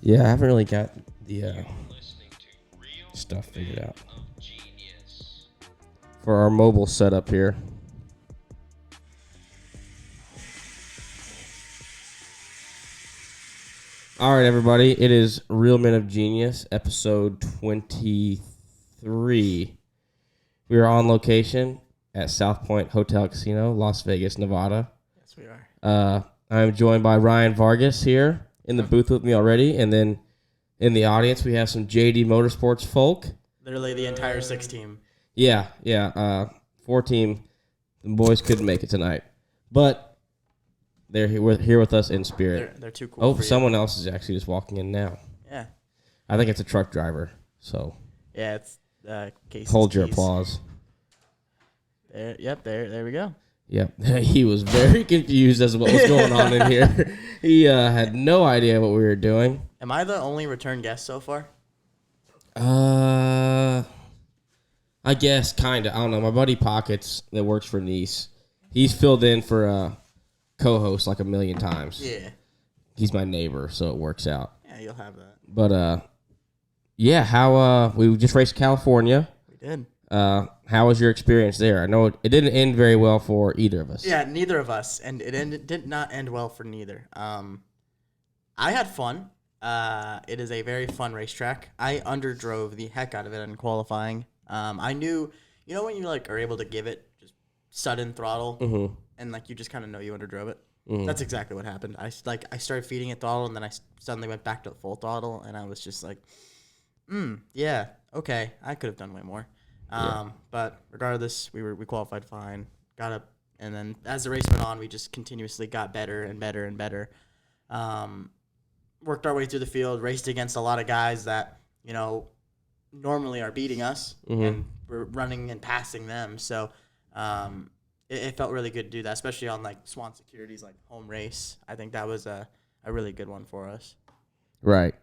Yeah, I haven't really got the stuff figured out for our mobile setup here. All right, everybody. It is Real Men of Genius, episode 23. We are on location at South Point Hotel Casino, Las Vegas, Nevada. Yes, we are. I'm joined by Ryan Vargas here in the booth with me already, and then in the audience we have some JD Motorsports folk. Literally the entire 6 team. Yeah. 4 team. The boys couldn't make it tonight, but they're here with us in spirit. They're too cool. Oh, someone else is actually just walking in now. Yeah. I think it's a truck driver. So yeah, it's Casey's hold your keys. applause. There we go. Yep, he was very confused as to what was going on in here. He had no idea what we were doing. Am I the only return guest so far? I guess kind of. I don't know. My buddy Pockets that works for Nice, he's filled in for co-host like a million times. Yeah. He's my neighbor, so it works out. Yeah, you'll have that. But yeah, how we just raced California. We did. How was your experience there? I know it didn't end very well for either of us. Yeah, neither of us, and it did not end well for neither. I had fun. It is a very fun racetrack. I underdrove the heck out of it in qualifying. I knew, when you like are able to give it just sudden throttle, and like you just kind of know you underdrove it. That's exactly what happened. I started feeding it throttle, and then I suddenly went back to full throttle, and I was just like, yeah, okay, I could have done way more. But regardless, we qualified fine, got up, and then as the race went on, we just continuously got better and better and better. Worked our way through the field, raced against a lot of guys that, normally are beating us, and we're running and passing them. So it felt really good to do that, especially on like Swan Security's like home race. I think that was a really good one for us. Right.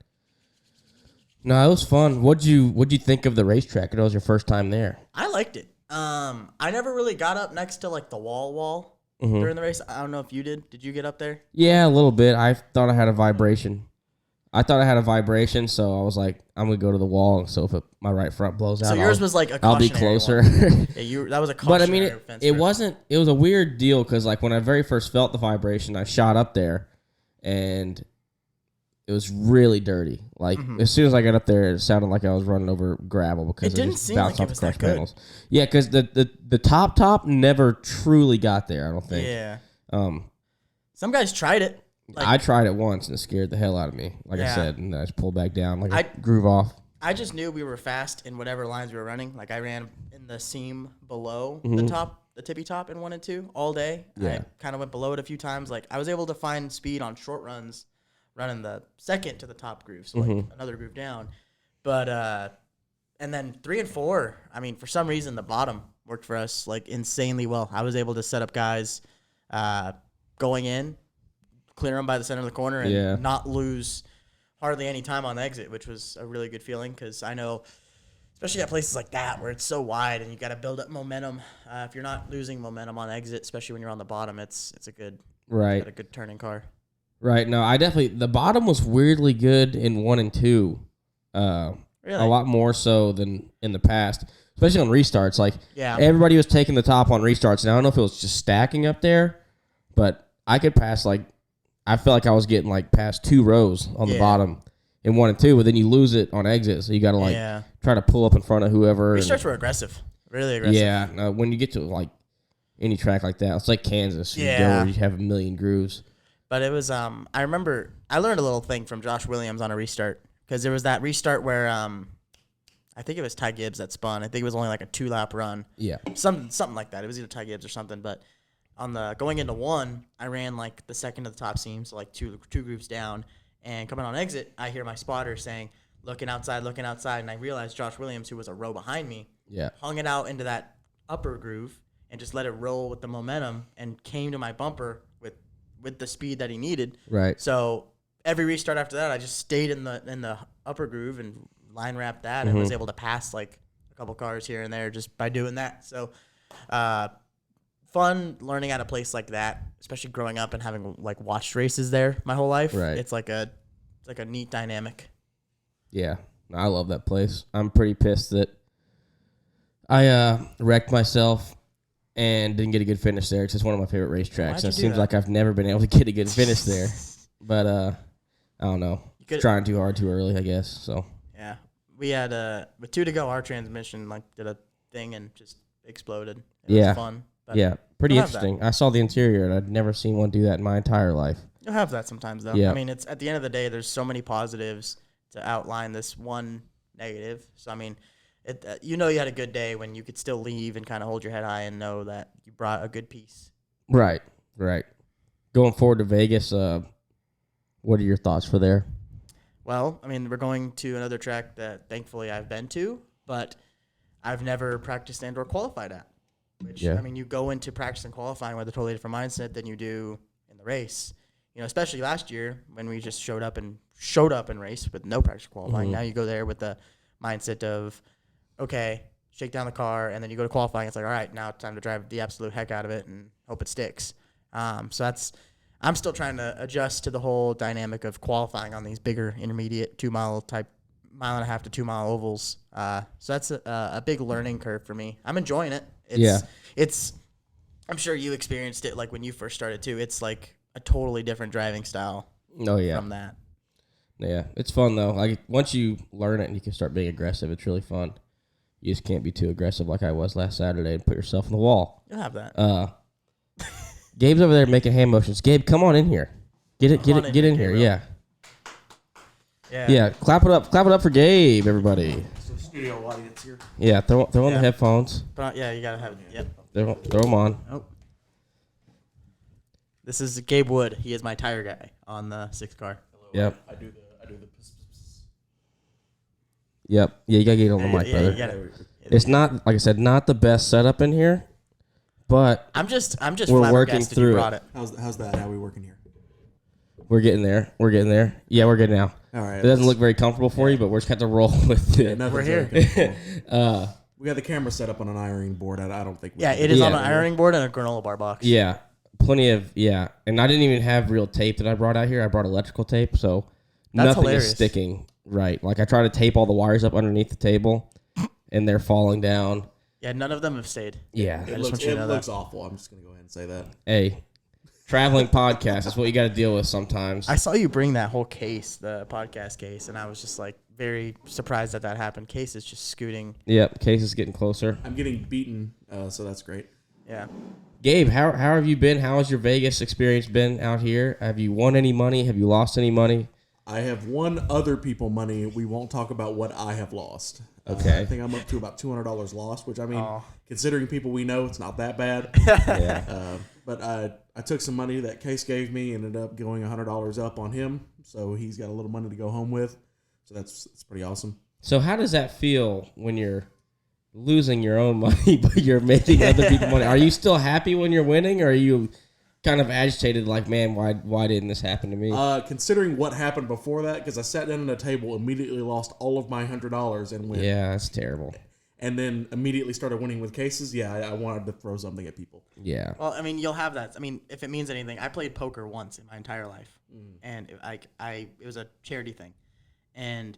No, it was fun. What'd you think of the racetrack? It was your first time there. I liked it. I never really got up next to like the wall during the race. I don't know if you did. Did you get up there? Yeah, a little bit. I thought I had a vibration. So I was like, I'm gonna go to the wall, and so if my right front blows out, So yours was like a I'll be cautionary closer. Yeah, that was a But I cautionary mean, fence. it wasn't. It was a weird deal because like when I very first felt the vibration, I shot up there, and it was really dirty. Like as soon as I got up there, it sounded like I was running over gravel because it didn't seem like it was that good. panels. Yeah, because the top never truly got there. I don't think. Yeah. Some guys tried it. Like, I tried it once and it scared the hell out of me. Like I said, and I just pulled back down, like I groove off. I just knew we were fast in whatever lines we were running. Like I ran in the seam below the top, the tippy top in 1 and 2 all day. Yeah. I kind of went below it a few times. Like I was able to find speed on short runs, running the second to the top groove, so like another groove down. But and then 3 and 4. I mean, for some reason the bottom worked for us like insanely well. I was able to set up guys going in, clear them by the center of the corner, and not lose hardly any time on the exit, which was a really good feeling because I know, especially at places like that where it's so wide and you got to build up momentum. If you're not losing momentum on exit, especially when you're on the bottom, it's a good got a good turning car. Right. No, the bottom was weirdly good in 1 and 2. Really? A lot more so than in the past, especially on restarts. Like everybody was taking the top on restarts, and I don't know if it was just stacking up there, but I could pass I felt like I was getting like past 2 rows on the bottom in 1 and 2, but then you lose it on exit, so you got to try to pull up in front of whoever. Restarts were aggressive, really aggressive. Yeah, when you get to like any track like that, it's like Kansas. You go where you have a million grooves. But it was I remember I learned a little thing from Josh Williams on a restart because there was that restart where I think it was Ty Gibbs that spun. I think it was only like a 2-lap run. Yeah, something like that. It was either Ty Gibbs or something, but. On the going into 1, I ran like the second to the top seam, so like two grooves down. And coming on exit, I hear my spotter saying, looking outside. And I realized Josh Williams, who was a row behind me, hung it out into that upper groove and just let it roll with the momentum and came to my bumper with the speed that he needed. Right. So every restart after that, I just stayed in the upper groove and line wrapped that and was able to pass like a couple cars here and there just by doing that. So, fun learning at a place like that, especially growing up and having like watched races there my whole life. Right. It's like like a neat dynamic. Yeah, I love that place. I'm pretty pissed that I wrecked myself and didn't get a good finish there because it's one of my favorite racetracks. And it seems like I've never been able to get a good finish there. But I don't know. Trying too hard too early, I guess. So yeah, we had with 2 to go, our transmission did a thing and just exploded. It was fun. Yeah, pretty interesting. I saw the interior and I'd never seen one do that in my entire life. You'll have that sometimes though. Yeah. I mean, it's at the end of the day, there's so many positives to outline this one negative. So I mean, you had a good day when you could still leave and kind of hold your head high and know that you brought a good piece. Right. Going forward to Vegas, what are your thoughts for there? Well, I mean, we're going to another track that thankfully I've been to, but I've never practiced and or qualified at. Which, I mean, you go into practice and qualifying with a totally different mindset than you do in the race. Especially last year when we just showed up and raced with no practice qualifying. Mm-hmm. Now you go there with the mindset of, okay, shake down the car, and then you go to qualifying. It's like, all right, now it's time to drive the absolute heck out of it and hope it sticks. So I'm still trying to adjust to the whole dynamic of qualifying on these bigger intermediate 1.5 to 2 mile ovals. So that's a big learning curve for me. I'm enjoying it. It's I'm sure you experienced it like when you first started too. It's like a totally different driving style. Oh yeah. From that. Yeah, it's fun though. Like once you learn it and you can start being aggressive, it's really fun. You just can't be too aggressive like I was last Saturday and put yourself in the wall. You'll have that. Gabe's over there making hand motions. Gabe, come on in here. Get in here. Yeah. Yeah. Clap it up for Gabe, everybody. So studio audience here. Yeah, throw on the headphones. You gotta have it. Yep. Throw them on. Oh. This is Gabe Wood. He is my tire guy on the 6th car. Hello, yep. I do the. Yep. Yeah, you gotta get on the mic, brother. It's not, like I said, not the best setup in here, but I'm just we're working through it. How's that? How are we working here? We're getting there. Yeah, we're good now. All right. It doesn't look very comfortable for you, but we're just got to roll with it. We're here. We got the camera set up on an ironing board. I don't think. It is on an ironing board and a granola bar box. Yeah, plenty of and I didn't even have real tape that I brought out here. I brought electrical tape, so nothing is sticking right. Like I try to tape all the wires up underneath the table, and they're falling down. Yeah, none of them have stayed. Yeah, it looks awful. I'm just gonna go ahead and say that. Hey, traveling podcast is what you got to deal with sometimes. I saw you bring that whole case, the podcast case, and I was just like very surprised that happened. Case is just scooting. Yep, case is getting closer. I'm getting beaten, so that's great. Yeah. Gabe, how have you been? How has your Vegas experience been out here? Have you won any money? Have you lost any money? I have won other people money. We won't talk about what I have lost. Okay. I think I'm up to about $200 lost, which I mean, considering people we know, it's not that bad. Yeah. But I took some money that Case gave me, ended up going $100 up on him, so he's got a little money to go home with. So that's pretty awesome. So how does that feel when you're losing your own money, but you're making other people money? Are you still happy when you're winning, or are you kind of agitated, like, man, why didn't this happen to me? Considering what happened before that, because I sat down at a table, immediately lost all of my $100 and went. Yeah, that's terrible. And then immediately started winning with cases. Yeah, I wanted to throw something at people. Yeah. Well, I mean, you'll have that. I mean, if it means anything, I played poker once in my entire life, and it was a charity thing, and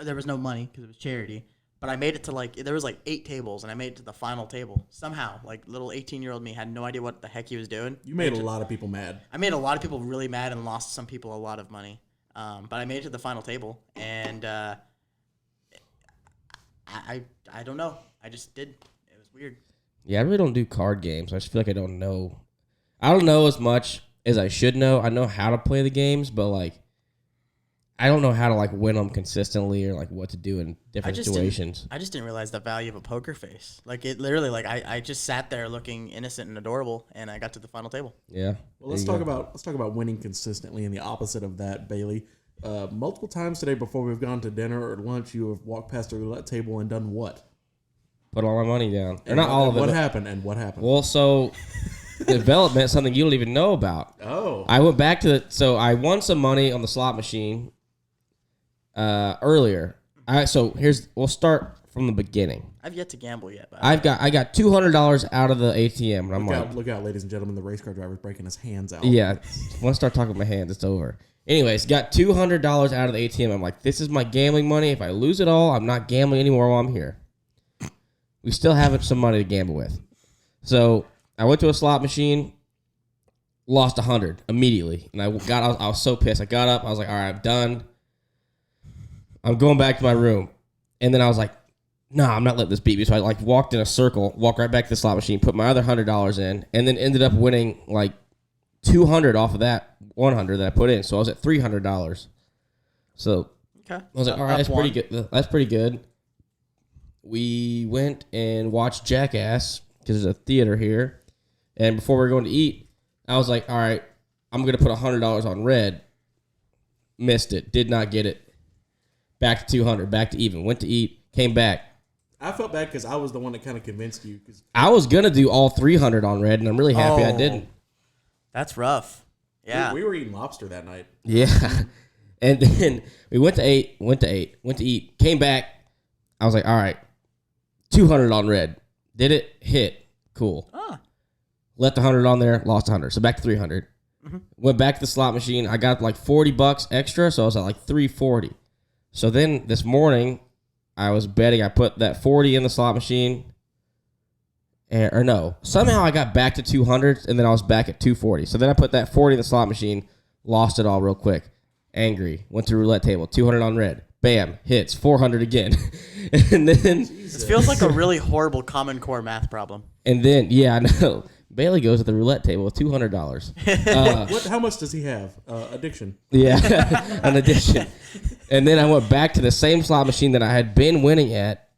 there was no money because it was charity. But I made it to there was 8 tables, and I made it to the final table somehow. Little 18-year-old me had no idea what the heck he was doing. You made a lot of people mad. I made a lot of people really mad and lost some people a lot of money. But I made it to the final table, and I don't know. I just did. It was weird. Yeah, I really don't do card games. I just feel like I don't know. I don't know as much as I should know. I know how to play the games, but I don't know how to win them consistently or what to do in different situations. I just didn't realize the value of a poker face. It literally I just sat there looking innocent and adorable, and I got to the final table. Yeah. Well, let's talk about winning consistently and the opposite of that, Bayley. Multiple times today before we've gone to dinner or lunch, you have walked past a roulette table and done what? Put all my money down. And not all of it. What happened? Well, so development, something you don't even know about. Oh. I went back to so I won some money on the slot machine earlier. We'll start from the beginning. I've yet to gamble yet. But I got $200 out of the ATM, and I'm look out, ladies and gentlemen! The race car driver's breaking his hands out. Yeah, once I start talking with my hands, it's over. Anyways, got $200 out of the ATM. I'm like, this is my gambling money. If I lose it all, I'm not gambling anymore while I'm here. We still have some money to gamble with. So I went to a slot machine, lost 100 immediately. And I was so pissed. I got up. I was like, all right, I'm done. I'm going back to my room. And then I was like, nah, I'm not letting this beat me. So I like walked in a circle, walked right back to the slot machine, put my other $100 in, and then ended up winning like 200 off of that 100 that I put in. So I was at $300. So I was like, all right, that's pretty good. That's pretty good. We went and watched Jackass because there's a theater here. And before we were going to eat, I was like, all right, I'm going to put $100 on red. Missed it. Did not get it. Back to 200. Back to even. Went to eat. Came back. I felt bad because I was the one that kind of convinced you. Cause I was going to do all 300 on red, and I'm really happy I didn't. That's rough. Yeah. We were eating lobster that night. Yeah. And then we went to eat, came back. I was like, all right, 200 on red. Did it? Hit. Cool. Left 100 on there, lost 100. So back to 300. Mm-hmm. Went back to the slot machine. I got like $40 extra, so I was at like 340. So then this morning, I was betting. I put that 40 in the slot machine. Or no, somehow I got back to 200, and then I was back at 240. So then I put that 40 in the slot machine, lost it all real quick. Angry. Went to roulette table, 200 on red. Bam, hits, 400 again. And then... This feels like a really horrible Common Core math problem. And then, yeah, I know. Bayley goes to the roulette table with $200. How much does he have? Addiction. Yeah, an addiction. And then I went back to the same slot machine that I had been winning at,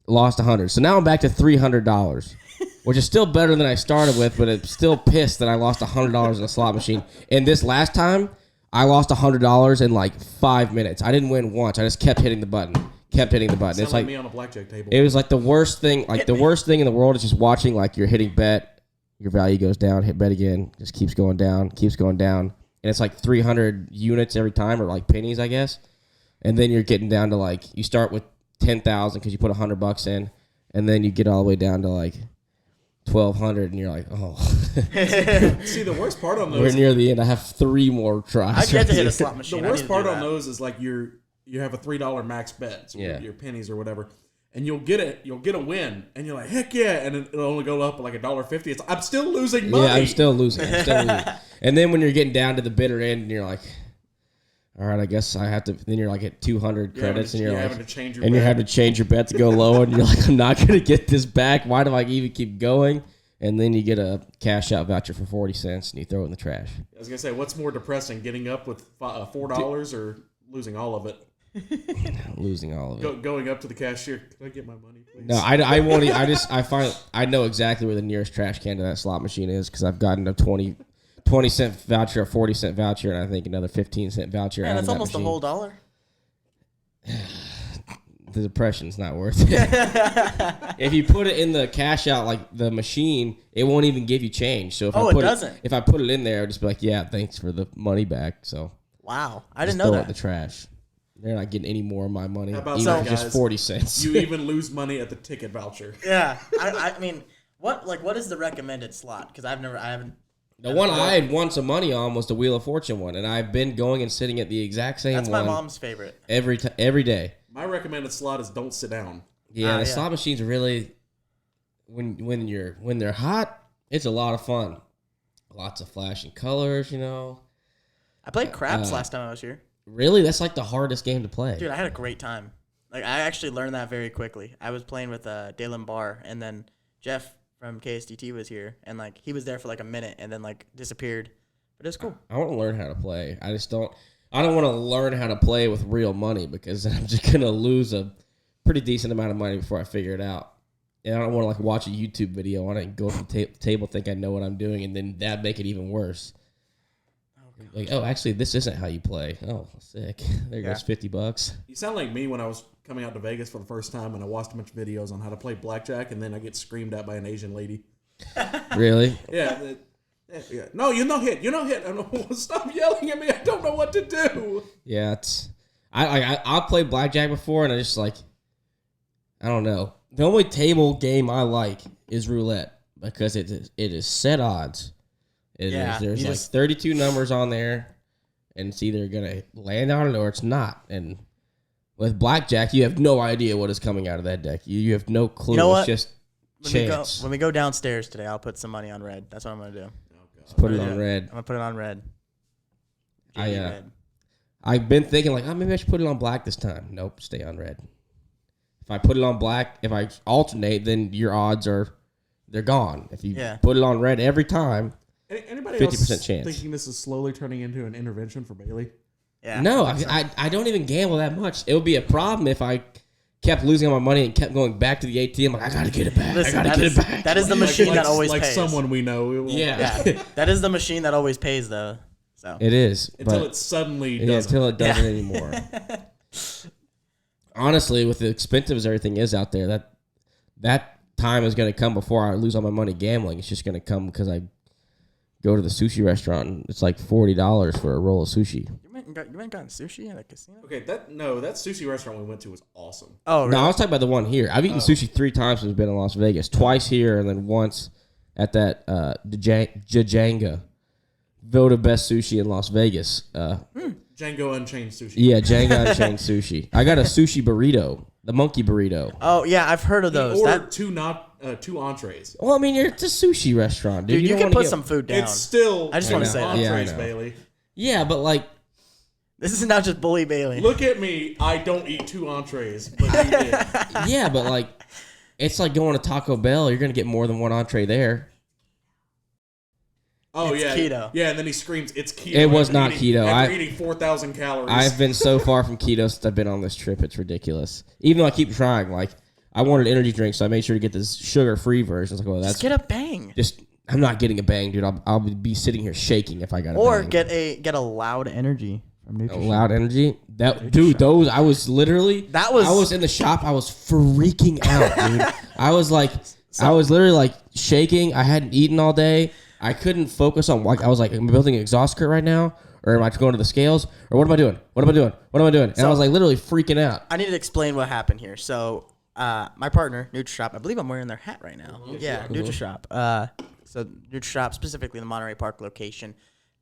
lost 100. So now I'm back to $300. Which is still better than I started with, but it's still pissed that I lost $100 in a slot machine. And this last time, I lost $100 in like 5 minutes. I didn't win once. I just kept hitting the button. It's like me on a blackjack table. It was like the worst thing. Like the worst thing in the world is just watching like you're hitting bet, your value goes down, hit bet again, just keeps going down, and it's like 300 units every time, or like pennies, I guess. And then you're getting down to like you start with 10,000 because you put $100 in, and then you get all the way down to like 1,200, and you're like, oh. See, the worst part on those... We're near the end. I have 3 more tries. I get to hit a slot machine. The worst part on those is like you have a $3 max bet, so your pennies or whatever, and you'll get a win, and you're like, heck yeah, and it'll only go up like $1.50. I'm still losing money. Yeah, I'm still losing. And then when you're getting down to the bitter end, and you're like, all right, I guess I have to. Then you're like at 200 credits, and you're like, you have to change your bet to go low, and you're like, I'm not gonna get this back. Why do I even keep going? And then you get a cash out voucher for 40 cents, and you throw it in the trash. I was gonna say, what's more depressing, getting up with $4 or losing all of it? Losing all of it. Going up to the cashier, can I get my money, please? No, I won't. I know exactly where the nearest trash can to that slot machine is because I've gotten a 20-cent voucher, a 40-cent voucher, and I think another 15-cent voucher. Man, that's almost machine. A whole $1. The depression's not worth it. If you put it in the cash out, like the machine, it won't even give you change. So if if I put it in there, I'll just be like, yeah, thanks for the money back. So wow, I didn't know that. Throw it in the trash. They're not getting any more of my money. How about even just 40 cents. You even lose money at the ticket voucher. Yeah, I mean, what is the recommended slot? Because I haven't. The one I had won some money on was the Wheel of Fortune one, and I've been going and sitting at the exact same one. That's my mom's favorite. Every day. My recommended slot is don't sit down. Yeah, the slot machines are really when they're hot, it's a lot of fun. Lots of flashing colors, you know. I played craps last time I was here. Really? That's like the hardest game to play. Dude, I had a great time. Like I actually learned that very quickly. I was playing with Dalen Barr, and then Jeff from KSDT was here, and like he was there for like a minute and then like disappeared. But it was cool. I want to learn how to play. I don't want to learn how to play with real money because I'm just going to lose a pretty decent amount of money before I figure it out. And I don't want to like watch a YouTube video on it and go from table, think I know what I'm doing, and then that make it even worse. Actually, this isn't how you play. Oh, sick. There goes $50. You sound like me when I was coming out to Vegas for the first time, and I watched a bunch of videos on how to play blackjack, and then I get screamed at by an Asian lady. Really? Yeah. No, you're not hit. You're not hit. Stop yelling at me. I don't know what to do. Yeah, I played blackjack before, and I just like, I don't know. The only table game I like is roulette because it is set odds. There's like 32 numbers on there, and it's either gonna land on it or it's not. And with blackjack, you have no idea what is coming out of that deck. You have no clue. You know what? It's just chance. When we go downstairs today, I'll put some money on red. That's what I'm gonna do. Just put it on red. I'm gonna put it on red. I've been thinking like, maybe I should put it on black this time. Nope, stay on red. If I put it on black, if I alternate, then your odds they're gone. If you put it on red every time, anybody 50% else chance. Thinking this is slowly turning into an intervention for Bayley? Yeah. No, I don't even gamble that much. It would be a problem if I kept losing all my money and kept going back to the ATM. Like, I gotta get it back. Listen, I gotta get it back. That is the machine that always like pays. Someone we know. Yeah. That is the machine that always pays, though. So it is until it suddenly doesn't. Until it doesn't anymore. Honestly, with the expensive as everything is out there, that time is going to come before I lose all my money gambling. It's just going to come because I go to the sushi restaurant. And it's like $40 for a roll of sushi. You went and gotten sushi at a casino? Okay, that sushi restaurant we went to was awesome. Oh, really? No, I was talking about the one here. I've eaten sushi 3 times since I've been in Las Vegas. Twice here and then once at that Jajanga. Voted best sushi in Las Vegas. Django Unchained Sushi. Yeah, Django Unchained Sushi. I got a sushi burrito, the monkey burrito. Oh, yeah, I've heard of those. He ordered two entrees. Well, I mean, it's a sushi restaurant, dude. Dude, you can put some food down. It's still I just want to say that. entrees, Bailey. Yeah, but like... This is not just bully Bailey. Look at me. I don't eat 2 entrees, but he did. Yeah, but like... It's like going to Taco Bell. You're going to get more than 1 entree there. Oh, it's keto. Yeah, and then he screams, it's keto. It was not keto. After eating 4,000 calories. I've been so far from keto since I've been on this trip. It's ridiculous. Even though I keep trying. Like, I wanted energy drink, so I made sure to get this sugar-free version. It's like, well, just get a Bang. I'm not getting a Bang, dude. I'll be sitting here shaking if I got a Bang. Or get a Loud Energy from Nutrition. Loud Energy? Those, I was literally... I was in the shop. I was freaking out, dude. I was like... I was literally like shaking. I hadn't eaten all day. I couldn't focus on, like, I was like, am I building an exhaust kit right now? Or am I going to the scales? Or what am I doing? What am I doing? What am I doing? And I was like literally freaking out. I need to explain what happened here. So my partner, NutriShop, I believe I'm wearing their hat right now. Yeah, NutriShop. So NutriShop, specifically the Monterey Park location,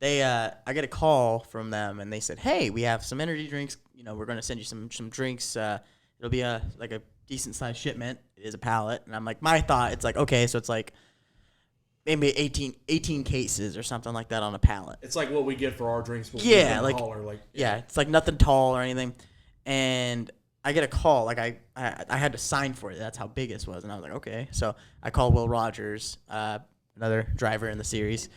I get a call from them and they said, hey, we have some energy drinks. You know, we're going to send you some drinks. It'll be a decent sized shipment. It is a pallet. And I'm like, my thought, it's like, okay, so it's like, maybe 18 cases or something like that on a pallet. It's like what we get for our drinks. Yeah, it's like nothing tall or anything. And I get a call. Like I had to sign for it. That's how big this was. And I was like, okay. So I called Will Rogers, another driver in the series.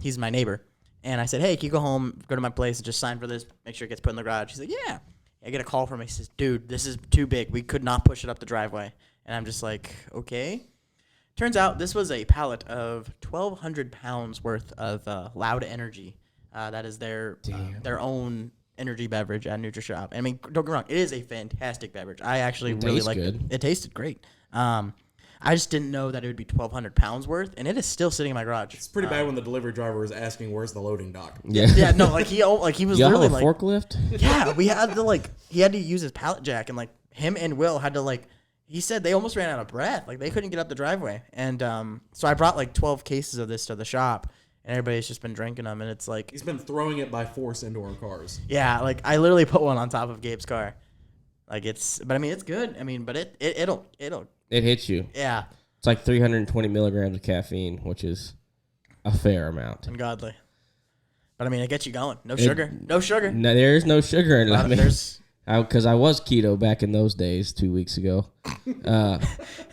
He's my neighbor. And I said, hey, can you go home, go to my place and just sign for this, make sure it gets put in the garage? He's like, yeah. I get a call from him. He says, dude, this is too big. We could not push it up the driveway. And I'm just like, okay. Turns out this was a pallet of 1,200 pounds worth of Loud Energy. That is their own energy beverage at NutriShop. I mean, don't get me wrong, it is a fantastic beverage. I actually really liked it. It tasted great. I just didn't know that it would be 1,200 pounds worth, and it is still sitting in my garage. It's pretty bad when the delivery driver is asking, "Where's the loading dock?" Yeah, no, he was literally like forklift. Yeah, we had to he had to use his pallet jack, and him and Will had to he said they almost ran out of breath. Like, they couldn't get up the driveway. And so I brought 12 cases of this to the shop, and everybody's just been drinking them. And it's like... He's been throwing it by force into our cars. Yeah, I literally put one on top of Gabe's car. But I mean, it's good. I mean, but it'll... It hits you. Yeah. It's like 320 milligrams of caffeine, which is a fair amount. Ungodly. But I mean, it gets you going. No sugar. No, there is no sugar in it. There's... Because I was keto back in those days 2 weeks ago. Back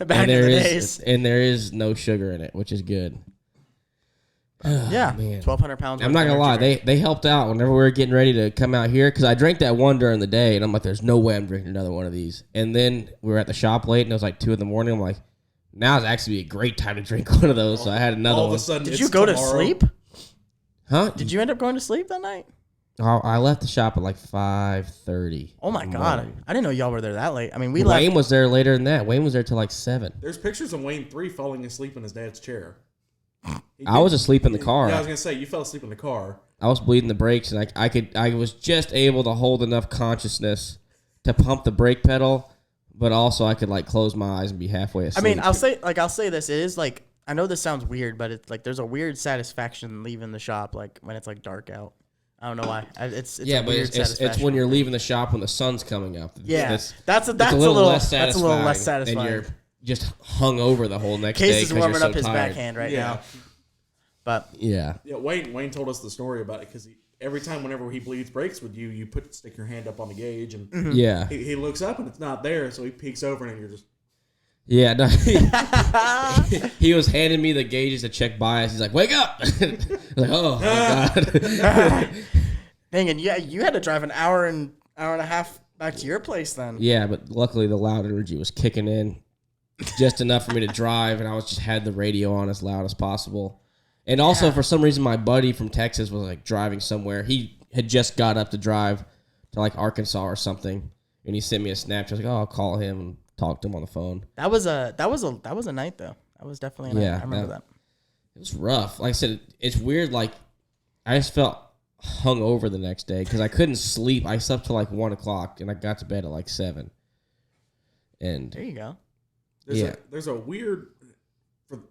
in the days. And there is no sugar in it, which is good. Yeah, man. 1,200 pounds. I'm not going to lie. They helped out whenever we were getting ready to come out here. Because I drank that one during the day, and I'm like, there's no way I'm drinking another one of these. And then we were at the shop late, and it was like 2 in the morning. I'm like, now is actually a great time to drink one of those. So I had another one. All of a sudden, did you go to sleep? Huh? Did you end up going to sleep that night? I left the shop at 5:30. Oh my god! I didn't know y'all were there that late. I mean, Wayne was there later than that. Wayne was there till 7. There's pictures of Wayne 3 falling asleep in his dad's chair. I was asleep in the car. Yeah, I was gonna say you fell asleep in the car. I was bleeding the brakes, and I was just able to hold enough consciousness to pump the brake pedal, but also I could close my eyes and be halfway asleep. I mean, I'll say this. It is I know this sounds weird, but it's there's a weird satisfaction leaving the shop when it's dark out. I don't know why. It's yeah, a but weird it's when you're leaving the shop when the sun's coming up. Yeah, that's a little less satisfying. And you're just hung over the whole next Case day. Case is warming up his tired. backhand right now. But yeah, Wayne told us the story about it because every time whenever he bleeds brakes with you, you stick your hand up on the gauge and he looks up and it's not there, so he peeks over and you're just. Yeah, no, he was handing me the gauges to check bias. He's like, "Wake up!" Like, oh my god. Dang, and you had to drive an hour and a half back to your place then. Yeah, but luckily the loud energy was kicking in just enough for me to drive, and I just had the radio on as loud as possible. And also, for some reason, my buddy from Texas was like driving somewhere. He had just got up to drive to like Arkansas or something, and he sent me a Snapchat. I was like, "Oh, I'll call him and talk to him on the phone." That was a night though. That was definitely a night. I remember that. It was rough. Like I said, it's weird. Like I just felt hung over the next day because I couldn't sleep. I slept till like 1 o'clock, and I got to bed at like 7. And there you go. There's a weird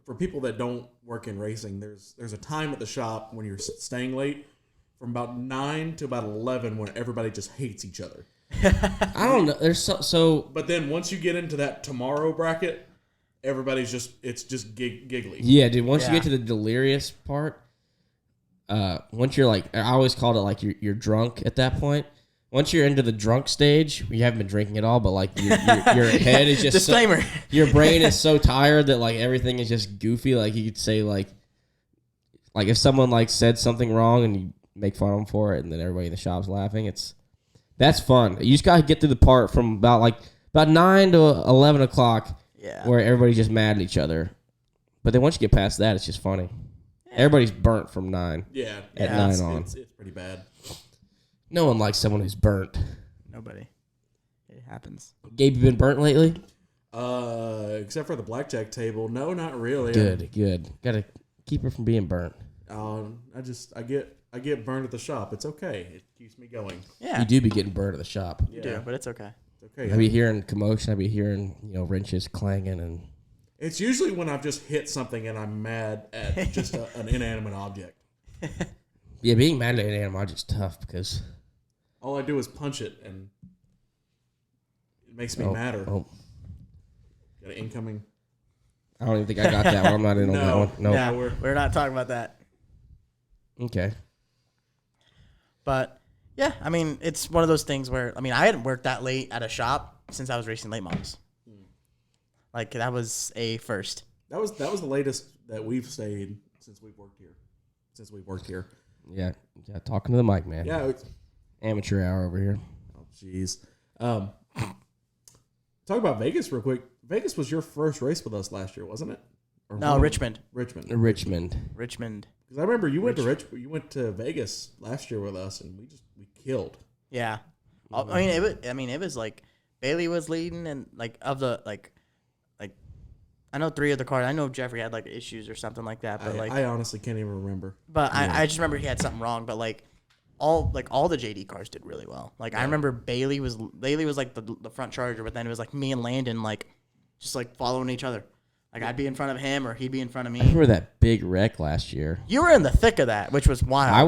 for people that don't work in racing. There's a time at the shop when you're staying late from about 9 to about 11 when everybody just hates each other. I don't know. There's so. But then once you get into that tomorrow bracket, everybody's just giggly. Yeah, dude. Once you get to the delirious part, once you're like, I always called it like you're drunk at that point. Once you're into the drunk stage, you haven't been drinking at all, but like your head is just disclaimer. Your brain is so tired that like everything is just goofy. Like you could say like if someone like said something wrong and you make fun of them for it, and then everybody in the shop's laughing. That's fun. You just gotta get through the part from about 9 to 11 o'clock, where everybody's just mad at each other. But then once you get past that, it's just funny. Yeah. Everybody's burnt from 9. Yeah, at 9 on. It's pretty bad. No one likes someone who's burnt. Nobody. It happens. Gabe, you been burnt lately? Except for the blackjack table. No, not really. Good. Gotta keep her from being burnt. I get burned at the shop. It's okay. It keeps me going. Yeah. You do be getting burned at the shop. You do, but it's okay. It's okay. I be hearing commotion. I be hearing, wrenches clanging, and it's usually when I've just hit something and I'm mad at just an inanimate object. Yeah, being mad at an inanimate object is tough because all I do is punch it and it makes me madder. Oh. Got an incoming. I don't even think I got that one. I'm not in on that one. No. Yeah, we're not talking about that. Okay. But yeah, I mean, it's one of those things where I hadn't worked that late at a shop since I was racing late models. Like that was a first. That was the latest that we've stayed since we've worked here. Yeah, talking to the mic, man. Yeah, amateur hour over here. Oh, jeez. Talk about Vegas real quick. Vegas was your first race with us last year, wasn't it? No, Richmond. Richmond. Because I remember you went to Vegas last year with us, and we killed. Yeah, it was like Bayley was leading, and I know 3 of the cars. I know Jeffrey had like issues or something like that, but I honestly can't even remember. But I just remember he had something wrong. But all the JD cars did really well. I remember Bayley was like the front charger, but then it was like me and Landon just following each other. I'd be in front of him or he'd be in front of me. I remember that big wreck last year. You were in the thick of that, which was wild. I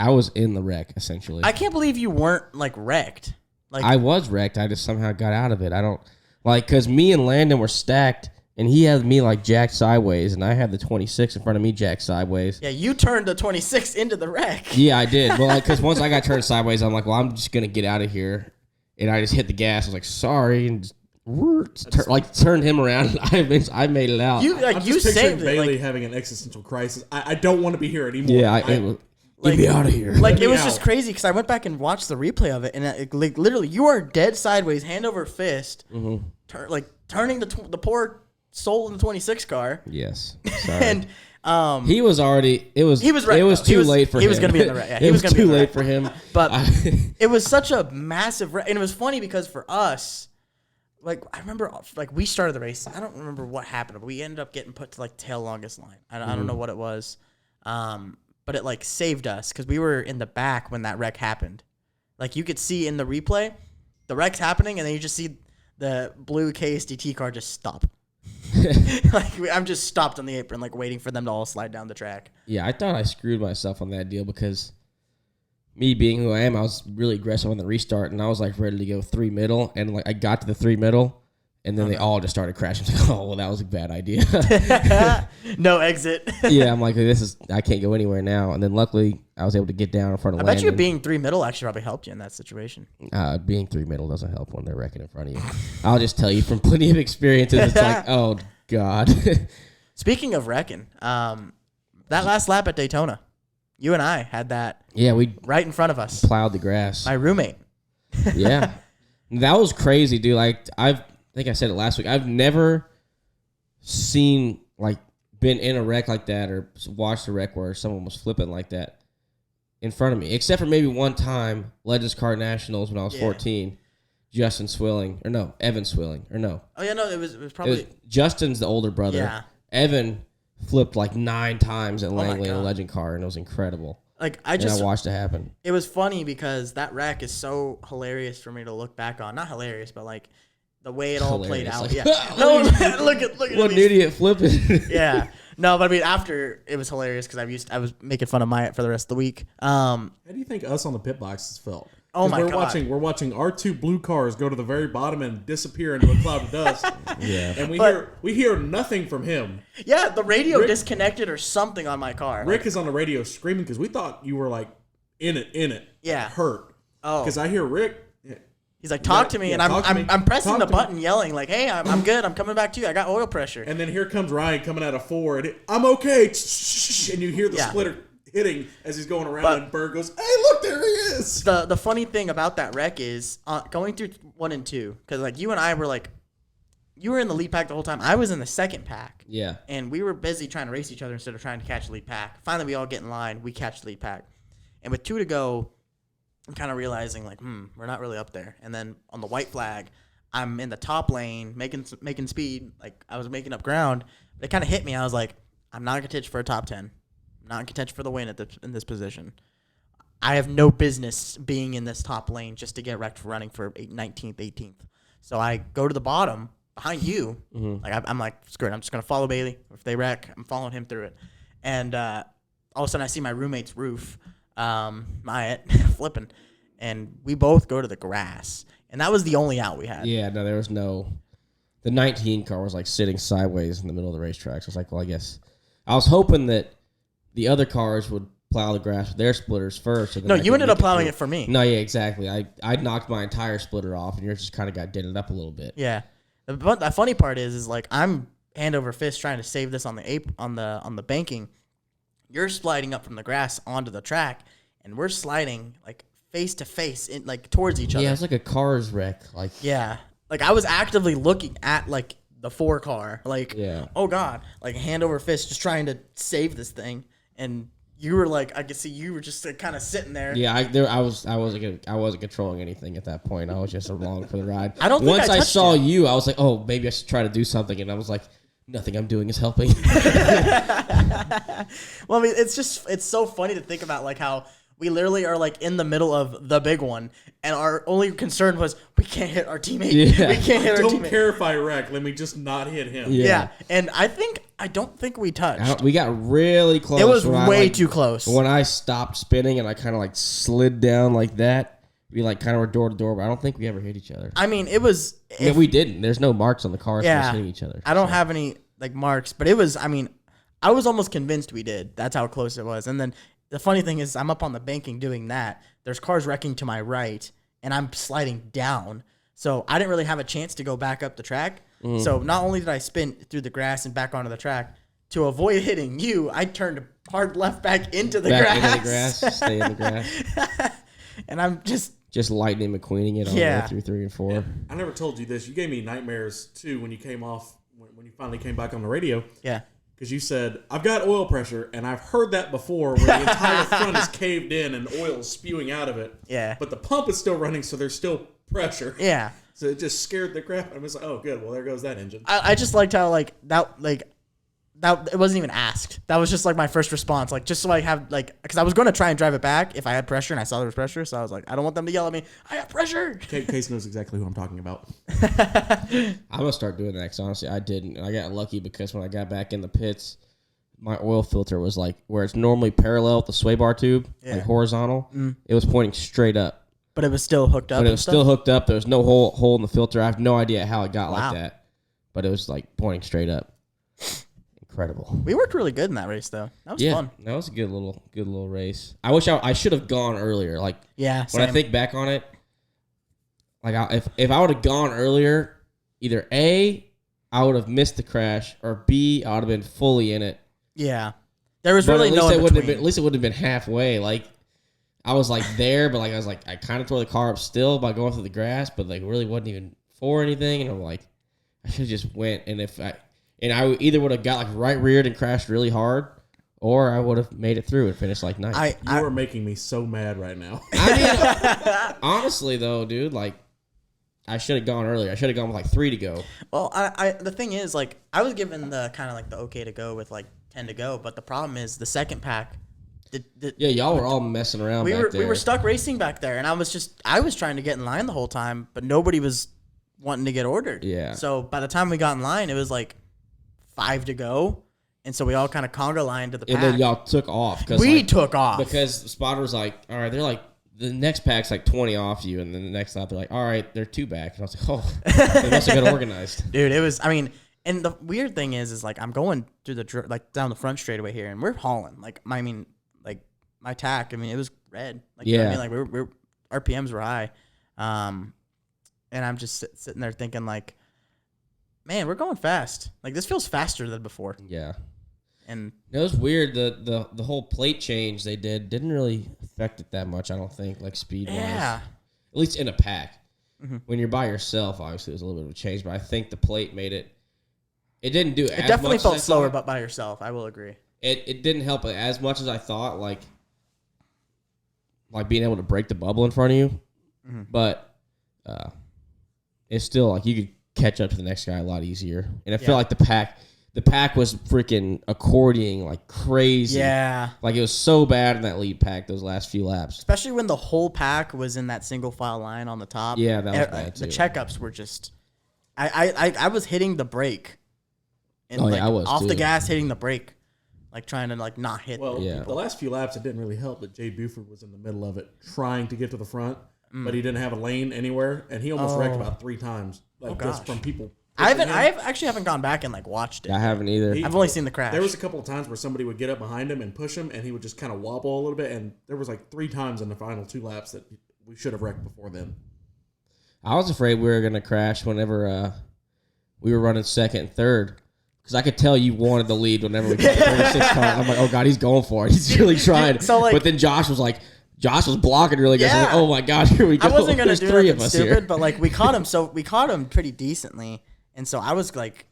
was in the wreck essentially. I can't believe you weren't wrecked. I was wrecked. I just somehow got out of it. I don't because me and Landon were stacked. And he had me jacked sideways, and I had the 26 in front of me jacked sideways. Yeah, you turned the 26 into the wreck. Yeah, I did. Well, because once I got turned sideways, I'm like, well, I'm just going to get out of here. And I just hit the gas. I was like, sorry. And just turned him around. And I made it out. I'm just picturing Bayley having an existential crisis. I don't want to be here anymore. Yeah, get me out of here. It was just crazy because I went back and watched the replay of it. And literally, you are dead sideways, hand over fist, turning the poor soul in the 26 car. Yes. Sorry. And he was already. It was too late for him. He was going to be in the wreck. Yeah, it was too late for him. But it was such a massive wreck, and it was funny because for us, I remember we started the race. I don't remember what happened, but we ended up getting put to tail longest line. I don't know what it was, but it saved us because we were in the back when that wreck happened. You could see in the replay, the wreck's happening, and then you just see the blue KSDT car just stop. I'm just stopped on the apron, waiting for them to all slide down the track. Yeah, I thought I screwed myself on that deal because me being who I am, I was really aggressive on the restart, and I was like ready to go 3 middle, and like I got to the 3 middle, and then they all just started crashing. Like, oh, well, that was a bad idea. No exit. Yeah, I'm like, I can't go anywhere now. And then luckily, I was able to get down in front of Landon. I bet you being 3 middle actually probably helped you in that situation. Being 3 middle doesn't help when they're wrecking in front of you. I'll just tell you from plenty of experiences, it's like, oh, God. Speaking of wrecking, that last lap at Daytona, you and I had that we right in front of us. Plowed the grass. My roommate. Yeah. That was crazy, dude. Like, I think I said it last week. I've never seen, like, been in a wreck like that or watched a wreck where someone was flipping like that in front of me. Except for maybe one time, Legends Car Nationals when I was 14. Evan Swilling. Oh, yeah, no, it was probably... Justin's the older brother. Yeah. Evan flipped like 9 times at Langley in a Legend car, and it was incredible. Like I watched it happen. It was funny because that wreck is so hilarious for me to look back on. Not hilarious, but like the way it all played out. Like, yeah. No, look at what an idiot flipping. Yeah. No, but I mean after it was hilarious because I was making fun of Myatt for the rest of the week. How do you think us on the pit boxes felt? Oh my God. We're watching our 2 blue cars go to the very bottom and disappear into a cloud of dust. Yeah. And we hear nothing from him. Yeah, the radio disconnected or something on my car. Rick is on the radio screaming because we thought you were like in it. Yeah. Like, hurt. Oh. Because I hear Rick. He's like, talk to me, and I'm pressing the button, yelling like, "Hey, I'm good. I'm coming back to you. I got oil pressure." And then here comes Ryan coming out of 4, and I'm okay. And you hear the splitter hitting as he's going around, and Berg goes, "Hey, look, there he is." The funny thing about that wreck is going through 1 and 2, because like you and I were like, you were in the lead pack the whole time. I was in the second pack. Yeah. And we were busy trying to race each other instead of trying to catch the lead pack. Finally, we all get in line. We catch the lead pack, and with 2 to go, I'm kind of realizing like, we're not really up there. And then on the white flag, I'm in the top lane making speed. Like I was making up ground. But it kind of hit me. I was like, I'm not in contention for a top 10. I'm not in contention for the win in this position. I have no business being in this top lane just to get wrecked for running for 19th, 18th. So I go to the bottom behind you. Mm-hmm. Like I'm like, screw it. I'm just gonna follow Bayley. If they wreck, I'm following him through it. And all of a sudden, I see my roommate's roof. Myatt flipping, and we both go to the grass, and that was the only out we had. Yeah, no, there was no. The 19 car was like sitting sideways in the middle of the racetrack. So I was like, well, I guess I was hoping that the other cars would plow the grass with their splitters first. So no, you ended up plowing it for me. No, yeah, exactly. I knocked my entire splitter off, and yours just kind of got dented up a little bit. Yeah, but the funny part is like I'm hand over fist trying to save this on the banking. You're sliding up from the grass onto the track, and we're sliding like face to face, in like towards each other. Yeah, it's like a car's wreck. Like like I was actively looking at like the 4 car, like oh god, like hand over fist, just trying to save this thing. And you were like, I could see you were just like, kind of sitting there. Yeah, I wasn't controlling anything at that point. I was just along for the ride. I don't think once I saw you, I was like, oh, maybe I should try to do something, and I was like, nothing I'm doing is helping. Well, I mean, it's so funny to think about like how we literally are like in the middle of the big one, and our only concern was we can't hit our teammate. Yeah. We can't hit our teammate. Don't care if I wreck. Let me just not hit him. Yeah. And I don't think we touched. We got really close. It was way too close. When I stopped spinning and I kind of like slid down like that, we like kind of were door to door, but I don't think we ever hit each other. I mean, it was. Yeah, we didn't. There's no marks on the cars for us hitting each other. I don't have any like marks, but it was. I mean, I was almost convinced we did. That's how close it was. And then the funny thing is, I'm up on the banking doing that. There's cars wrecking to my right, and I'm sliding down. So I didn't really have a chance to go back up the track. So not only did I spin through the grass and back onto the track, to avoid hitting you, I turned hard left back into the grass. Into the grass, stay in the grass. And I'm just Lightning McQueening it all the way through 3 and 4. I never told you this. You gave me nightmares too when you came off, when you finally came back on the radio. Yeah. Because you said, I've got oil pressure, and I've heard that before where the entire front is caved in and oil is spewing out of it. Yeah. But the pump is still running, so there's still pressure. Yeah. So it just scared the crap. I was like, oh, good. Well, there goes that engine. I just liked how, that it wasn't even asked. That was just like my first response. Like, just so I have, like, because I was going to try and drive it back if I had pressure and I saw there was pressure. So I was like, I don't want them to yell at me, I have pressure. Case knows exactly who I'm talking about. I'm going to start doing that because honestly, I didn't. And I got lucky because when I got back in the pits, my oil filter was like where it's normally parallel with the sway bar tube, like horizontal. It was pointing straight up. But it was still hooked up. But it was still hooked up. There was no hole in the filter. I have no idea how it got like that. But it was like pointing straight up. Incredible. We worked really good in that race, though. That was fun. That was a good little race. I wish I should have gone earlier. Like when I think back on it, like if I would have gone earlier, either A, I would have missed the crash, or B, I would have been fully in it. Yeah, there was really no in between. At least it wouldn't have been halfway. Like I was like there, but like I kind of tore the car up still by going through the grass, but like really wasn't even for anything. And I'm like, I should have just went. And I either would have got like right reared and crashed really hard, or I would have made it through and finished like ninth. You are making me so mad right now. I mean, honestly though, dude, like I should have gone earlier. I should have gone with like 3 to go. Well, the thing is, like I was given the kind of like the okay to go with like 10 to go, but the problem is the second pack. Y'all were all messing around. We were stuck racing back there, and I was trying to get in line the whole time, but nobody was wanting to get ordered. Yeah. So by the time we got in line, it was like 5 to go, and so we all kind of conga lined to the pack. And then y'all took off. We took off. Because the spotter was like, all right, they're like, the next pack's like 20 off you, and then the next lap they're like, all right, they're 2 back. And I was like, oh, they must have got organized. Dude, it was, I mean, and the weird thing is like I'm going through down the front straightaway here, and we're hauling. Like, my tack, I mean, it was red. Like, you know what I mean? Like, we're RPMs were high. And I'm just sitting there thinking like, man, we're going fast. Like, this feels faster than before. Yeah. And it was weird. The whole plate change they didn't really affect it that much, I don't think, like speed-wise. Yeah. At least in a pack. Mm-hmm. When you're by yourself, obviously, there's a little bit of a change, but I think the plate made it. It didn't do it as much. It definitely felt slower, but by yourself, I will agree. It didn't help as much as I thought, like being able to break the bubble in front of you. Mm-hmm. But it's still like you could catch up to the next guy a lot easier. And I feel like the pack was freaking accordioning like crazy. Yeah. Like it was so bad in that lead pack those last few laps. Especially when the whole pack was in that single file line on the top. Yeah, that was bad too. The checkups were just I was hitting the brake. And I was off too. The gas, hitting the brake. Like trying to like not hit. Well, the last few laps, it didn't really help that Jay Buford was in the middle of it, trying to get to the front, but he didn't have a lane anywhere, and he almost wrecked about 3 times. Like just from people. I actually haven't gone back and like watched it. I haven't either. I've only seen the crash. There was a couple of times where somebody would get up behind him and push him, and he would just kind of wobble a little bit. And there was like 3 times in the final 2 laps that we should have wrecked before then. I was afraid we were gonna crash whenever we were running second and third. Because I could tell you wanted the lead whenever we got the 36 car. I'm like, oh, God, he's going for it. He's really trying. So, like, but then Josh was blocking really good. Yeah. So I was like, oh, my God, here we go. I wasn't going to do 3 anything stupid, but, like, we caught him pretty decently. And so I was, like,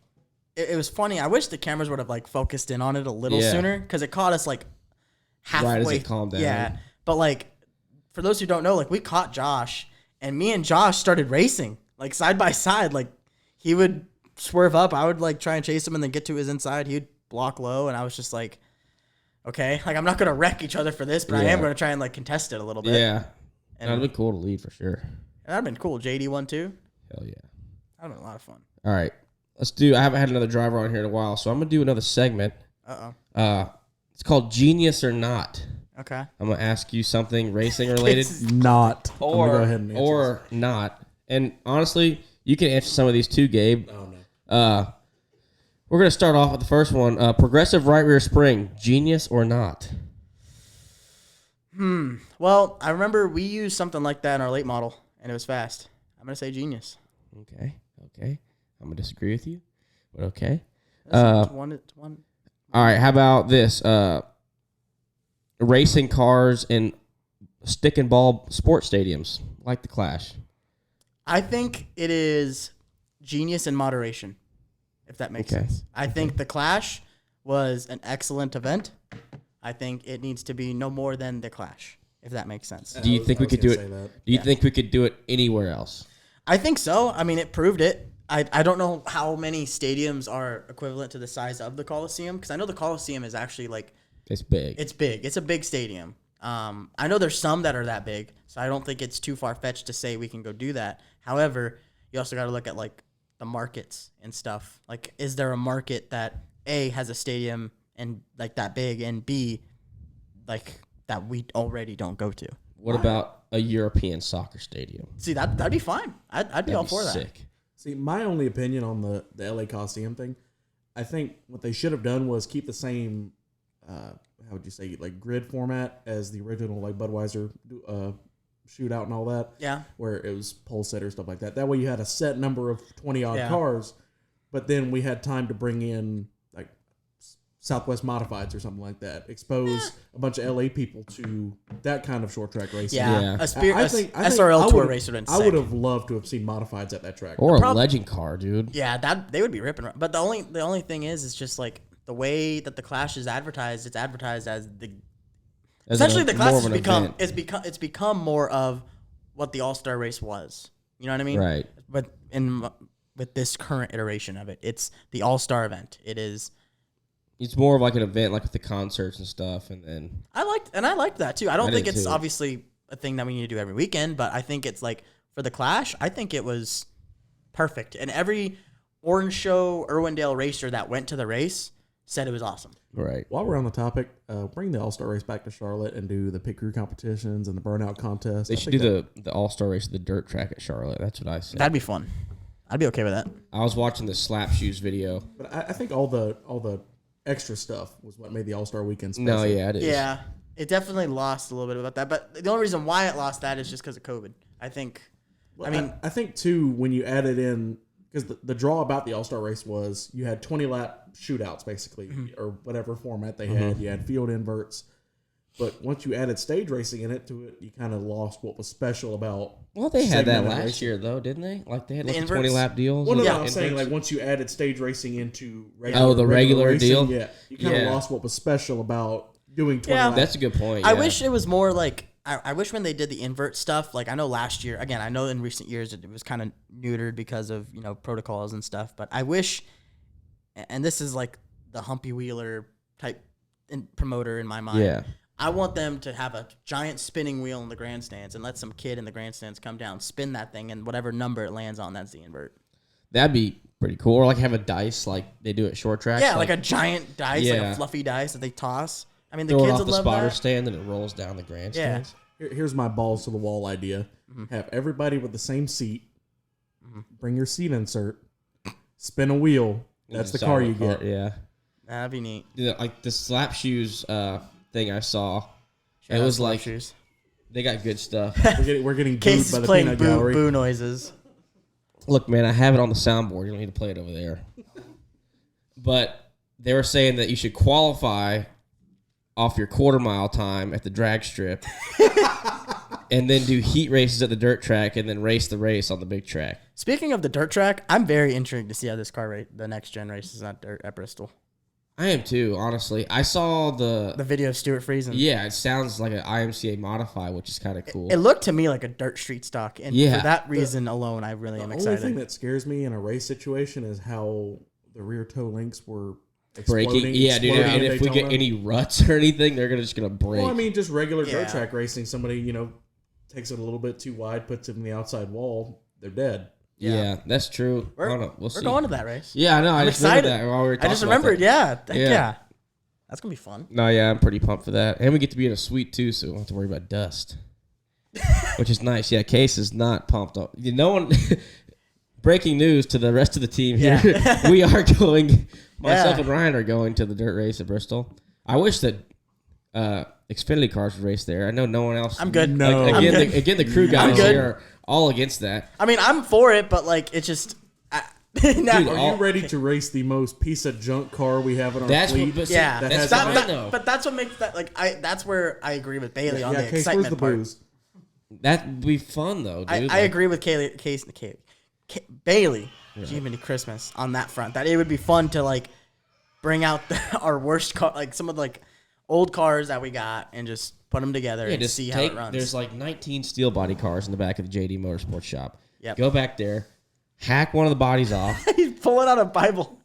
it was funny. I wish the cameras would have, like, focused in on it a little sooner. Because it caught us, like, halfway. Right as it calmed down. Yeah. But, like, for those who don't know, like, we caught Josh. And me and Josh started racing, like, side by side. Like, he would swerve up, I would like try and chase him and then get to his inside. He'd block low, and I was just like, okay, like I'm not gonna wreck each other for this, but I am gonna try and like contest it a little bit. Yeah, and that'd been cool to lead for sure. That'd been cool. JD won too. Hell yeah, that'd been a lot of fun. All right, I haven't had another driver on here in a while, so I'm gonna do another segment. It's called Genius or Not. Okay. I'm gonna ask you something racing related. Not. Or go ahead and or this. Not. And honestly, you can answer some of these too, Gabe. Oh no. We're going to start off with the first one. Progressive right rear spring, genius or not? Well, I remember we used something like that in our late model, and it was fast. I'm going to say genius. Okay. I'm going to disagree with you, but okay. It's one. All right, how about this? Racing cars in stick and ball sports stadiums, like the Clash. I think it is genius in moderation, if that makes sense. I think the Clash was an excellent event. I think it needs to be no more than the Clash, if that makes sense. Do you think we could do it? Do you think we could do it anywhere else? I think so. I mean, it proved it. I don't know how many stadiums are equivalent to the size of the Coliseum, because I know the Coliseum is actually like... It's big. It's big. It's a big stadium. I know there's some that are that big, so I don't think it's too far-fetched to say we can go do that. However, you also got to look at like the markets and stuff. Like, is there a market that A, has a stadium and like that big, and B, like that we already don't go to. What about a European soccer stadium? See, that'd be fine. I'd be all for that. Sick. See, my only opinion on the LA Coliseum thing, I think what they should have done was keep the same, how would you say, like grid format as the original like Budweiser shootout and all that. Yeah. Where it was pole sitter, stuff like that. That way you had a set number of 20-odd cars, but then we had time to bring in like Southwest Modifieds or something like that. Expose a bunch of LA people to that kind of short track racing. Yeah. I think SRL Tour race would have been sick. I would have loved to have seen Modifieds at that track. Or a legend car, dude. Yeah, they would be ripping. But the only thing is just like the way that the Clash is advertised. It's advertised as essentially the Clash has become more of what the All-Star race was. You know what I mean? Right. But with this current iteration of it, it's the All-Star event. It's more of like an event, like with the concerts and stuff, and then I liked that too. I don't think it's obviously a thing that we need to do every weekend, but I think it's like for the Clash, I think it was perfect. And every Orange Show Irwindale racer that went to the race said it was awesome. Right. While we're on the topic, bring the All-Star race back to Charlotte and do the pit crew competitions and the burnout contest. They should do the All-Star race at the dirt track at Charlotte. That's what I said. That'd be fun. I'd be okay with that. I was watching the Slap Shoes video. But I think all the extra stuff was what made the All-Star weekend special. No, yeah, it is. Yeah, it definitely lost a little bit about that. But the only reason why it lost that is just because of COVID. I think. Well, I think too when you added in. Because the draw about the All-Star race was you had 20-lap shootouts, basically, or whatever format they had. You had field inverts. But once you added stage racing in it, you kind of lost what was special about. Well, they had that last year, though, didn't they? Like, they had like 20-lap deals. Well, no, I'm saying, like, once you added stage racing into regular regular deal? Yeah. You kind of lost what was special about doing 20 laps. That's a good point. I wish it was more like... I wish when they did the invert stuff, like I know last year, again, I know in recent years it was kind of neutered because of, protocols and stuff, but I wish, and this is like the Humpy Wheeler type promoter in my mind. Yeah. I want them to have a giant spinning wheel in the grandstands and let some kid in the grandstands come down, spin that thing, and whatever number it lands on, that's the invert. That'd be pretty cool. Or like have a dice like they do at short tracks. Yeah, like a giant dice, like a fluffy dice that they toss. I mean, the kids kids would love spotter that. stand and it rolls down the grandstands. Yeah. Here's my balls to the wall idea. Have everybody with the same seat. Bring your seat insert. Spin a wheel. That's the car you get. Yeah. That'd be neat. Yeah, like the Slap Shoes thing I saw. It was like shoes. They got good stuff. We're getting booed Case by the playing peanut gallery. boo noises. Look, man, I have it on the soundboard. You don't need to play it over there. But they were saying that you should qualify off your quarter-mile time at the drag strip and then do heat races at the dirt track and then race the race on the big track. Speaking of the dirt track, I'm very intrigued to see how this the next gen races at Bristol. I am too, honestly. I saw the video of Stuart Friesen. Yeah, it sounds like an IMCA modify, which is kind of cool. It looked to me like a dirt street stock, and for that reason alone, I really am excited. The only thing that scares me in a race situation is how the rear toe links were breaking. Yeah, dude. And if we get any ruts or anything, they're just gonna break. Well, I mean, just regular dirt track racing. Somebody, takes it a little bit too wide, puts it in the outside wall, they're dead. Yeah, that's true. We're going to that race. Yeah, I know. I'm excited. I just remembered. Yeah. That's gonna be fun. No, yeah, I'm pretty pumped for that, and we get to be in a suite too, so we don't have to worry about dust, which is nice. Yeah, Case is not pumped up. No one. Breaking news to the rest of the team here: we are going. Myself and Ryan are going to the dirt race at Bristol. I wish that Xfinity cars would race there. I know no one else. I'm good. No, again, the crew guys here are all against that. I mean, I'm for it, but like, it's just. Dude, are you ready to race the most piece of junk car we have in our fleet? But that's what makes that like. That's where I agree with Bailey on the Case, excitement where's the part. Booze? That'd be fun though, dude. I agree with Bailey. Jiminy Christmas on that front. That it would be fun to like bring out our worst car, like some of the like old cars that we got, and just put them together and just see how it runs. There's like 19 steel body cars in the back of the JD Motorsports shop. Yep. Go back there, hack one of the bodies off. He's pulling out a Bible.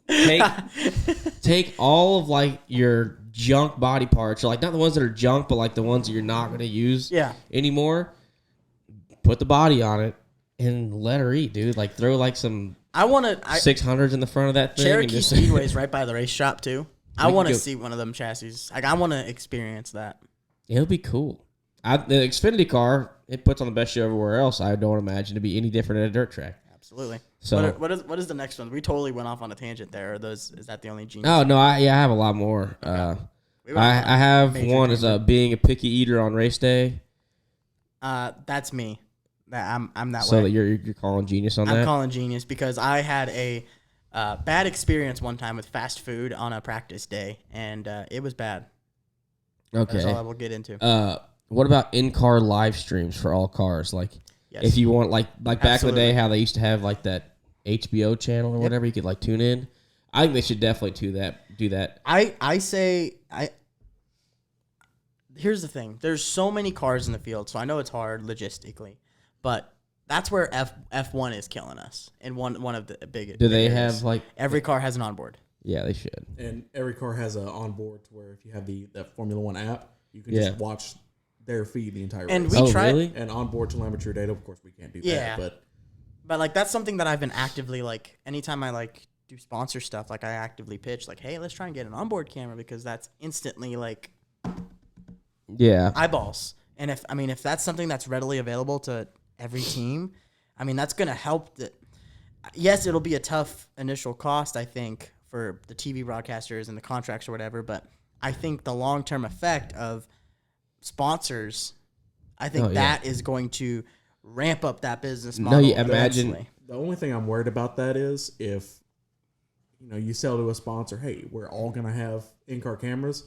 Take all of like your junk body parts, or like not the ones that are junk, but like the ones that you're not going to use anymore. Put the body on it and let her eat, dude. Like throw like some 600s in the front of that thing. Cherokee Speedway's right by the race shop too. I want to see one of them chassis. Like, I want to experience that. It'll be cool. The Xfinity car, it puts on the best show everywhere else. I don't imagine to be any different at a dirt track. Absolutely. So what is the next one? We totally went off on a tangent there. Is that the only genius? Oh no, I have a lot more. Okay. I have one as being a picky eater on race day. That's me. I'm that way. So you're calling genius on that? I'm calling genius because I had a bad experience one time with fast food on a practice day, and it was bad. Okay. That's all I will get into. What about in-car live streams for all cars? Like, yes. If you want, like back in the day, how they used to have like that HBO channel or whatever, you could like tune in. I think they should definitely do that. Here's the thing. There's so many cars in the field, so I know it's hard logistically, but that's where F1 is killing us. And one of the biggest. Do they have like every car has an onboard? Yeah, they should. And every car has an onboard to where if you have that Formula One app, you can just watch their feed the entire race. And we try really? And onboard telemetry data. Of course, we can't do that. But like that's something that I've been actively like. Anytime I like do sponsor stuff, like I actively pitch like, hey, let's try and get an onboard camera because that's instantly like, eyeballs. And if that's something that's readily available to every team, I mean that's gonna help. Yes, it'll be a tough initial cost, I think, for the TV broadcasters and the contracts or whatever. But I think the long-term effect of sponsors, I think that is going to ramp up that business model. No, you imagine. The only thing I'm worried about that is if you sell to a sponsor, hey, we're all going to have in-car cameras.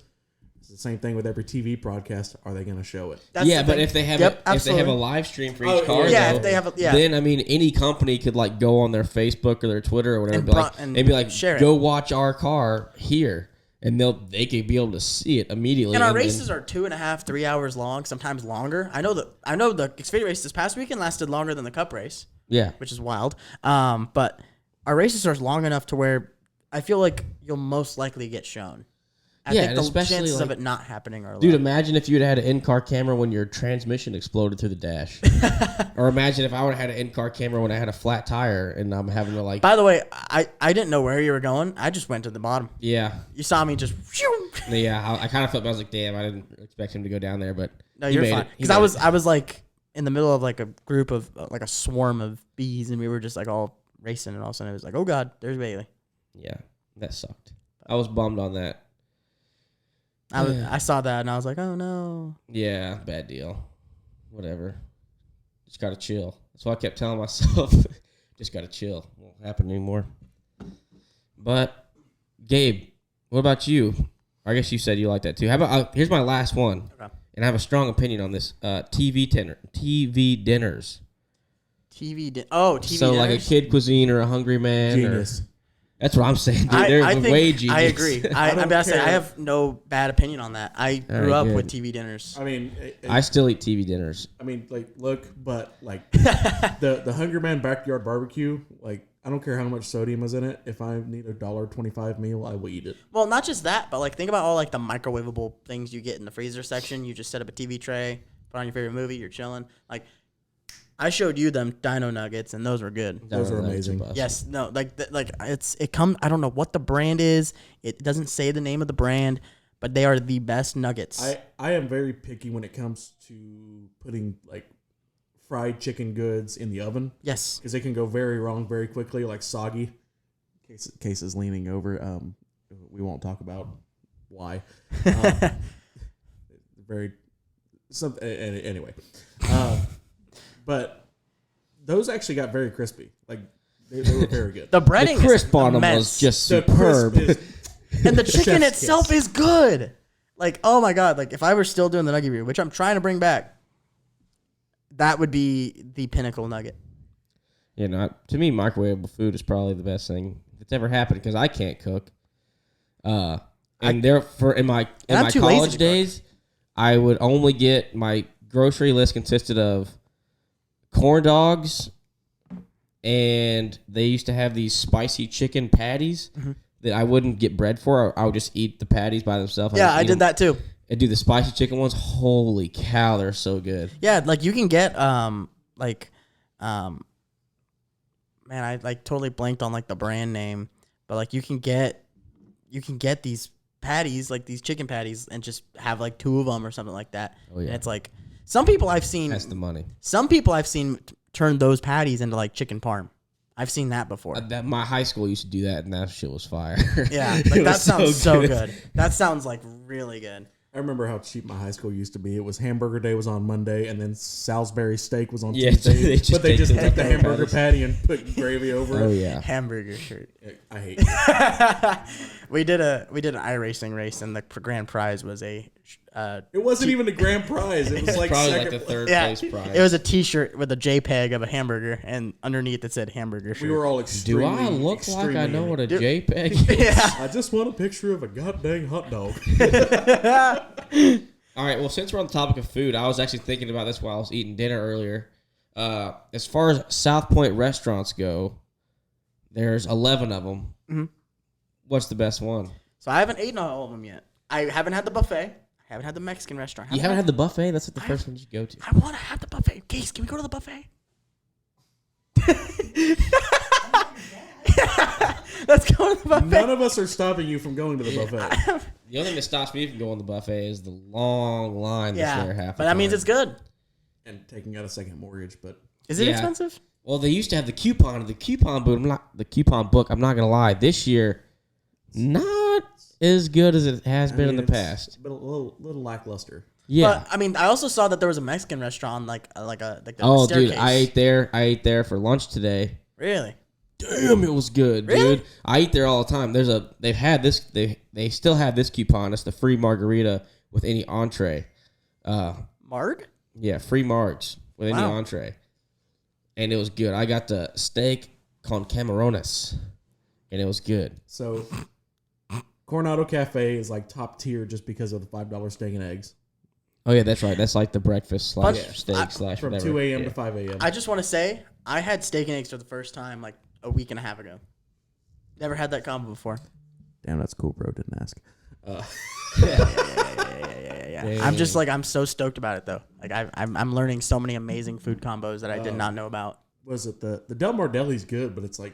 It's the same thing with every TV broadcast. Are they going to show it? That's but if they have if they have a live stream for each car, if they have then I mean any company could like go on their Facebook or their Twitter or whatever, and be like go watch our car here. And they could be able to see it immediately. And our races are 2.5, 3 hours long, sometimes longer. I know the Xfinity race this past weekend lasted longer than the Cup race. Yeah, which is wild. But our races are long enough to where I feel like you'll most likely get shown. I think the chances of it not happening are low. Dude, imagine if you'd had an in-car camera when your transmission exploded through the dash. Or imagine if I would have had an in-car camera when I had a flat tire and I'm having to like... By the way, I didn't know where you were going. I just went to the bottom. Yeah. You saw me just... Yeah, I kind of felt... I was like, damn, I didn't expect him to go down there, but... No, you're fine. Because I was like in the middle of like a group of... like a swarm of bees and we were just like all racing and all of a sudden it was like, oh God, there's Bayley. Yeah, that sucked. I was bummed on that. I saw that and I was like, oh no. Yeah, bad deal. Whatever. Just gotta chill. That's what I kept telling myself. Just gotta chill. Won't happen anymore. But Gabe, what about you? I guess you said you like that too. How about here's my last one. Okay. And I have a strong opinion on this. TV dinners. TV dinners. So like a Kid Cuisine or a Hungry Man. Genius. That's what I'm saying, dude. They're way genius. I agree. I have no bad opinion on that. I grew up with TV dinners. I mean, I still eat TV dinners. I mean, like the Hungry Man backyard barbecue. Like, I don't care how much sodium is in it. If I need a $1.25 meal, I will eat it. Well, not just that, but like think about all like the microwavable things you get in the freezer section. You just set up a TV tray, put on your favorite movie, you're chilling. Like, I showed you them Dino Nuggets, and those were good. Those were amazing. Yes, no, it comes. I don't know what the brand is. It doesn't say the name of the brand, but they are the best nuggets. I am very picky when it comes to putting like fried chicken goods in the oven. Yes, because they can go very wrong very quickly, like soggy. Case is leaning over. We won't talk about why. Anyway. But those actually got very crispy. Like they were very good. The breading, the crisp on them was just superb, and the chicken itself is good. Like, oh my God! Like if I were still doing the nugget review, which I'm trying to bring back, that would be the pinnacle nugget. You know, to me, microwavable food is probably the best thing that's ever happened because I can't cook. In my college days, I would only get my grocery list consisted of corn dogs, and they used to have these spicy chicken patties that I wouldn't get bread for. I would just eat the patties by themselves. Yeah, I did that too. And do the spicy chicken ones. Holy cow, they're so good. Yeah, like you can get man, I like totally blanked on like the brand name, but like you can get these patties, like these chicken patties, and just have like 2 of them or something like that. Oh, yeah. And it's like some people I've seen. That's the money. Some people I've seen turn those patties into like chicken parm. I've seen that before. My high school used to do that, and that shit was fire. Yeah, like that sounds so good. That sounds like really good. I remember how cheap my high school used to be. It was hamburger day was on Monday, and then Salisbury steak was on Tuesday. But they just took the hamburger patty and put gravy over it. Oh yeah, hamburger shirt. I hate it. We did an iRacing race, and the grand prize was a. It wasn't even the grand prize. It was like probably second. like the third place prize. It was a T-shirt with a JPEG of a hamburger, and underneath it said hamburger shirt. We were all extremely. Do I look like I know what a JPEG is? Yeah. I just want a picture of a goddamn hot dog. All right. Well, since we're on the topic of food, I was actually thinking about this while I was eating dinner earlier. As far as South Point restaurants go, there's 11 of them. Mm-hmm. What's the best one? So I haven't eaten all of them yet. I haven't had the buffet. I haven't had the Mexican restaurant. You haven't had the buffet? That's like the first one you go to. I want to have the buffet. Case, can we go to the buffet? Let's go to the buffet. None of us are stopping you from going to the buffet. The only thing that stops me from going to the buffet is the long line that's there half the but that time. means it's good. And taking out a second mortgage, but Is it expensive? Well, they used to have the coupon book. I'm not gonna lie. This year, not as good as it has been in the past. But a little lackluster. Yeah. But I mean, I also saw that there was a Mexican restaurant like the Oh, staircase. dude, I ate there for lunch today. Really? Damn, it was good, Really? dude. I eat there all the time. They still have this coupon. It's the free margarita with any entree. Marg? Yeah, free margs with any entree. And it was good. I got the steak con camarones, and it was good. So, Coronado Cafe is like top tier just because of the $5 steak and eggs. Oh, yeah, that's right. That's like the breakfast slash steak slash From whatever. 2 a.m. to 5 a.m. I just want to say, I had steak and eggs for the first time like a week and a half ago. Never had that combo before. Damn, that's cool, bro. Didn't ask. Yeah. I'm just like, I'm so stoked about it though. Like I'm learning so many amazing food combos that I did not know about. Was it the Del Mar Deli's good, but it's like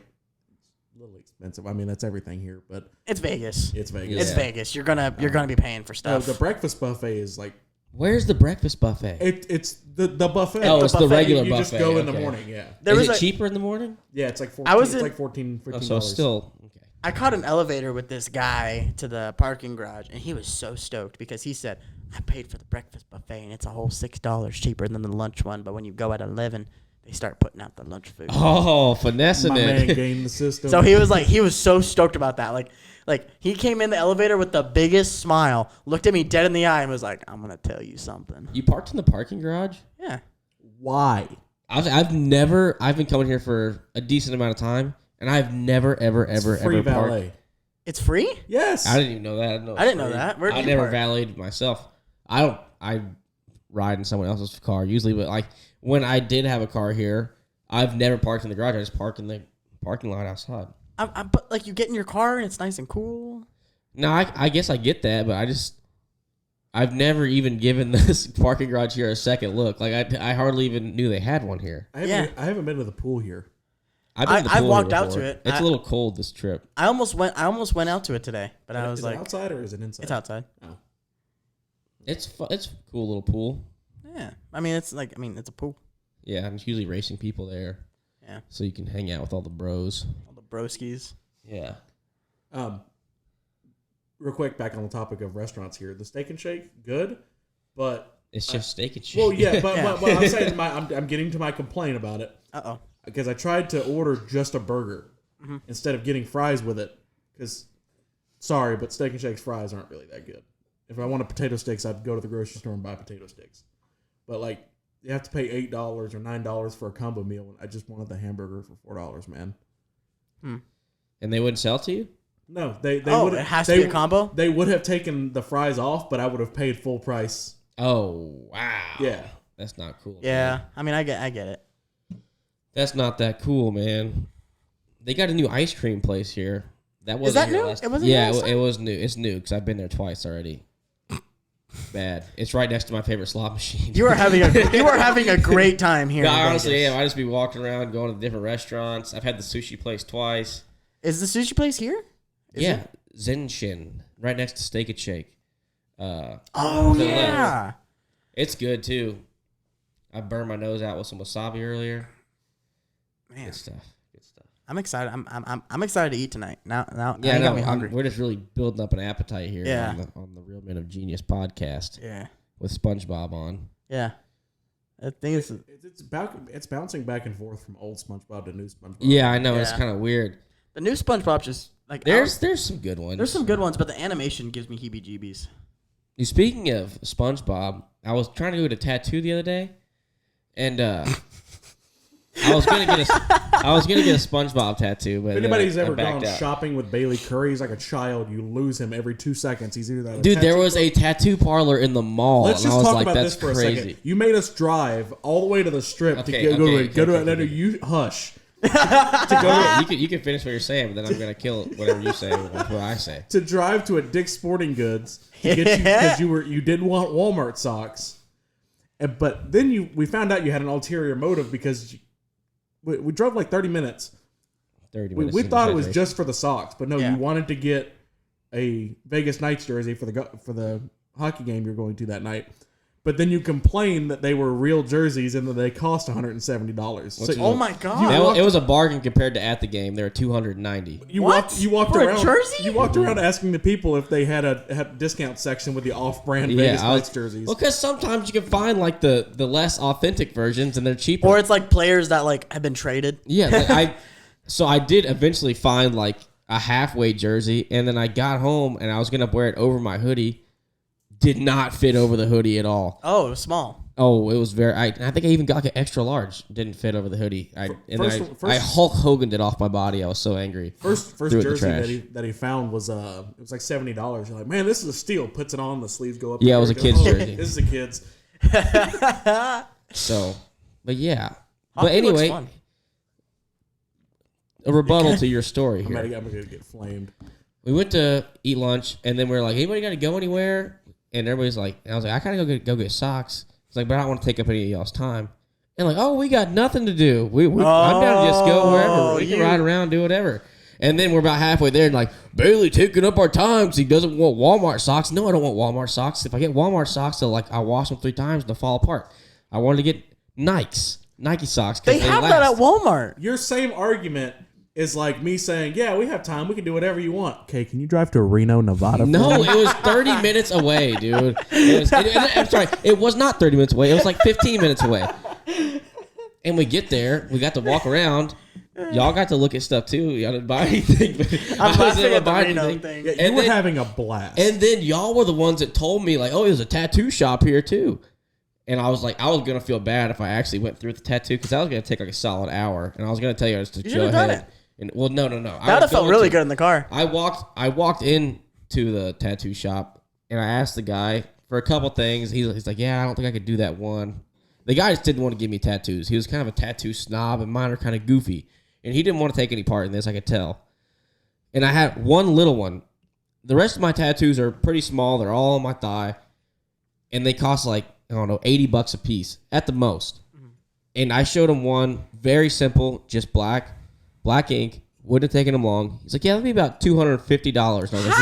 a little expensive. I mean, that's everything here, but It's Vegas. it's Vegas. It's Vegas. You're gonna be paying for stuff. The breakfast buffet is like Where's the breakfast buffet? it's the buffet. Oh, it's the buffet. regular you buffet. just go in the okay. morning. Yeah, Is it cheaper in the morning? yeah. It's like 14. I was it's in- like 14, $15. So still okay. I caught an elevator with this guy to the parking garage, and he was so stoked because he said, I paid for the breakfast buffet, and it's a whole $6 cheaper than the lunch one. But when you go at 11, they start putting out the lunch food. Oh, finessing My man it. gained the system. So he was so stoked about that. Like he came in the elevator with the biggest smile, looked at me dead in the eye, and was like, "I'm gonna tell you something." You parked in the parking garage? Yeah. Why? I've been coming here for a decent amount of time, and I've never ever Free ever parked. valet. It's free? Yes. I didn't even know that. I didn't know that. Where do I you never park? valeted myself. I ride in someone else's car usually, but like when I did have a car here, I've never parked in the garage. I just park in the parking lot outside. But like you get in your car and it's nice and cool. No, I guess I get that, but I've never even given this parking garage here a second look. Like I hardly even knew they had one here. I haven't been to the pool here. I've walked out to it. It's a little cold this trip. I almost went out to it today, but I was is like, it outside or is it inside? it's outside. Oh. It's a cool little pool. Yeah, it's a pool. Yeah, and it's usually racing people there. Yeah, so you can hang out with all the bros. all the broskies. Yeah. Real quick, back on the topic of restaurants here. The Steak and Shake, good, but It's just steak and shake. well, yeah, but I'm saying I'm getting to my complaint about it. Because I tried to order just a burger instead of getting fries with it. Because, sorry, but Steak and Shake's fries aren't really that good. If I wanted potato sticks, I'd go to the grocery store and buy potato sticks. But like, you have to pay $8 or $9 for a combo meal. And I just wanted the hamburger for $4, man. And they wouldn't sell to you? No, they it has to be a combo. They would have taken the fries off, but I would have paid full price. Oh, wow. Yeah. That's not cool. Yeah, Man. I mean, I get it. That's not that cool, man. They got a new ice cream place here. That wasn't Is that here new? last- It wasn't Yeah, here last it was new. It's new because I've been there twice already. Bad. It's right next to my favorite slot machine. You are having a great time here. No, in I honestly Vegas. am. I just be walking around, going to different restaurants. I've had the sushi place twice. Is the sushi place here? Yeah, Zinshin, right next to Steak and Shake. Oh yeah, left. It's good too. I burned my nose out with some wasabi earlier. Man, good stuff. I'm excited. I'm excited to eat tonight. Now, yeah, got me hungry. We're just really building up an appetite here. Yeah. on the Real Men of Genius podcast. Yeah, with SpongeBob on. Yeah, I think it's bouncing back and forth from old SpongeBob to new SpongeBob. Yeah, I know it's kind of weird. The new SpongeBob just like there's some good ones. There's some good ones, but the animation gives me heebie-jeebies. Speaking of SpongeBob, I was trying to go get a tattoo the other day, and I was gonna get a SpongeBob tattoo. But if anybody's ever gone shopping with Bayley Curry, he's like a child. You lose him every 2 seconds. He's either that. Dude, there was a tattoo parlor in the mall. Let's just talk about this for crazy. a second. You made us drive all the way to the strip to go to it. You hush. You can finish what you're saying, but then I'm gonna kill whatever you say. What I say. To drive to a Dick's Sporting Goods to get you because you didn't want Walmart socks, but then we found out you had an ulterior motive because we drove like 30 minutes. 30 minutes. We thought it was just for the socks, but no, you wanted to get a Vegas Knights jersey for the hockey game you're going to that night. But then you complained that they were real jerseys and that they cost $170. So, oh my god! It was a bargain compared to at the game. They were $290. You walked around. A jersey? You walked around asking the people if they had a discount section with the off-brand Vegas Knights jerseys. Well, because sometimes you can find like the less authentic versions and they're cheaper. Or it's like players that like have been traded. Yeah, so I did eventually find like a halfway jersey, and then I got home and I was gonna wear it over my hoodie. Did not fit over the hoodie at all. Oh, it was small. Oh, it was very. I think I even got like an extra large. Didn't fit over the hoodie. I Hulk Hogan'd it off my body. I was so angry. First jersey that he found was it was like $70. You're like, man, this is a steal. Puts it on, the sleeves go up. Yeah, it was a kid's jersey. This is a kid's. So, but yeah. But anyway, a rebuttal to your story here. I'm gonna get flamed. We went to eat lunch, and then we were like, anybody got to go anywhere? And everybody's like, I was like, I kind of go get socks. It's like, but I don't want to take up any of y'all's time. And like, oh, we got nothing to do. I'm down to just go wherever. We can ride around, do whatever. And then we're about halfway there, and like, Bayley taking up our time because he doesn't want Walmart socks. No, I don't want Walmart socks. If I get Walmart socks, I'll wash them 3 times and they'll fall apart. I wanted to get Nike socks. They have that at Walmart. Your same argument is like me saying, yeah, we have time. We can do whatever you want. Okay, can you drive to Reno, Nevada? No, it was 30 minutes away, dude. I'm sorry. It was not 30 minutes away. It was like 15 minutes away. And we get there. We got to walk around. Y'all got to look at stuff, too. Y'all didn't buy anything. But I'm laughing at the Reno thing. Yeah, you were having a blast. And then y'all were the ones that told me, like, oh, there's a tattoo shop here, too. And I was like, I was going to feel bad if I actually went through with the tattoo because that was going to take like a solid hour. And I was going to tell you just to go ahead. It. And, well, no. That would have felt really good in the car. I walked into the tattoo shop and I asked the guy for a couple things. He's like, yeah, I don't think I could do that one. The guy just didn't want to give me tattoos. He was kind of a tattoo snob, and mine are kind of goofy. And he didn't want to take any part in this, I could tell. And I had one little one. The rest of my tattoos are pretty small. They're all on my thigh. And they cost like, I don't know, $80 a piece at the most. Mm-hmm. And I showed him one, very simple, just black ink. Wouldn't have taken him long. He's like, yeah, that'd be about $250. And I was like,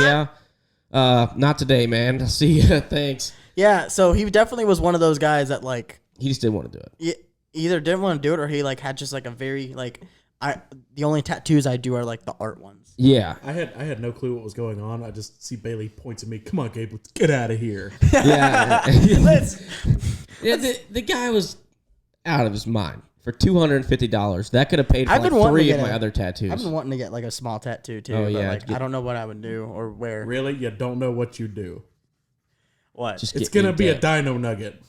yeah, not today, man. I'll see you. Thanks. Yeah, so he definitely was one of those guys that like... He just didn't want to do it. He either didn't want to do it or he like had just like a very like... the only tattoos I do are like the art ones. Yeah. I had no clue what was going on. I just see Bayley points at me. Come on, Gabe, let's get out of here. Yeah. The guy was out of his mind. For $250, that could have paid for like 3 of my other tattoos. I've been wanting to get like a small tattoo too. Oh yeah, but like, I don't know what I would do or where. Really, you don't know what you do. What? It's gonna be a dino nugget.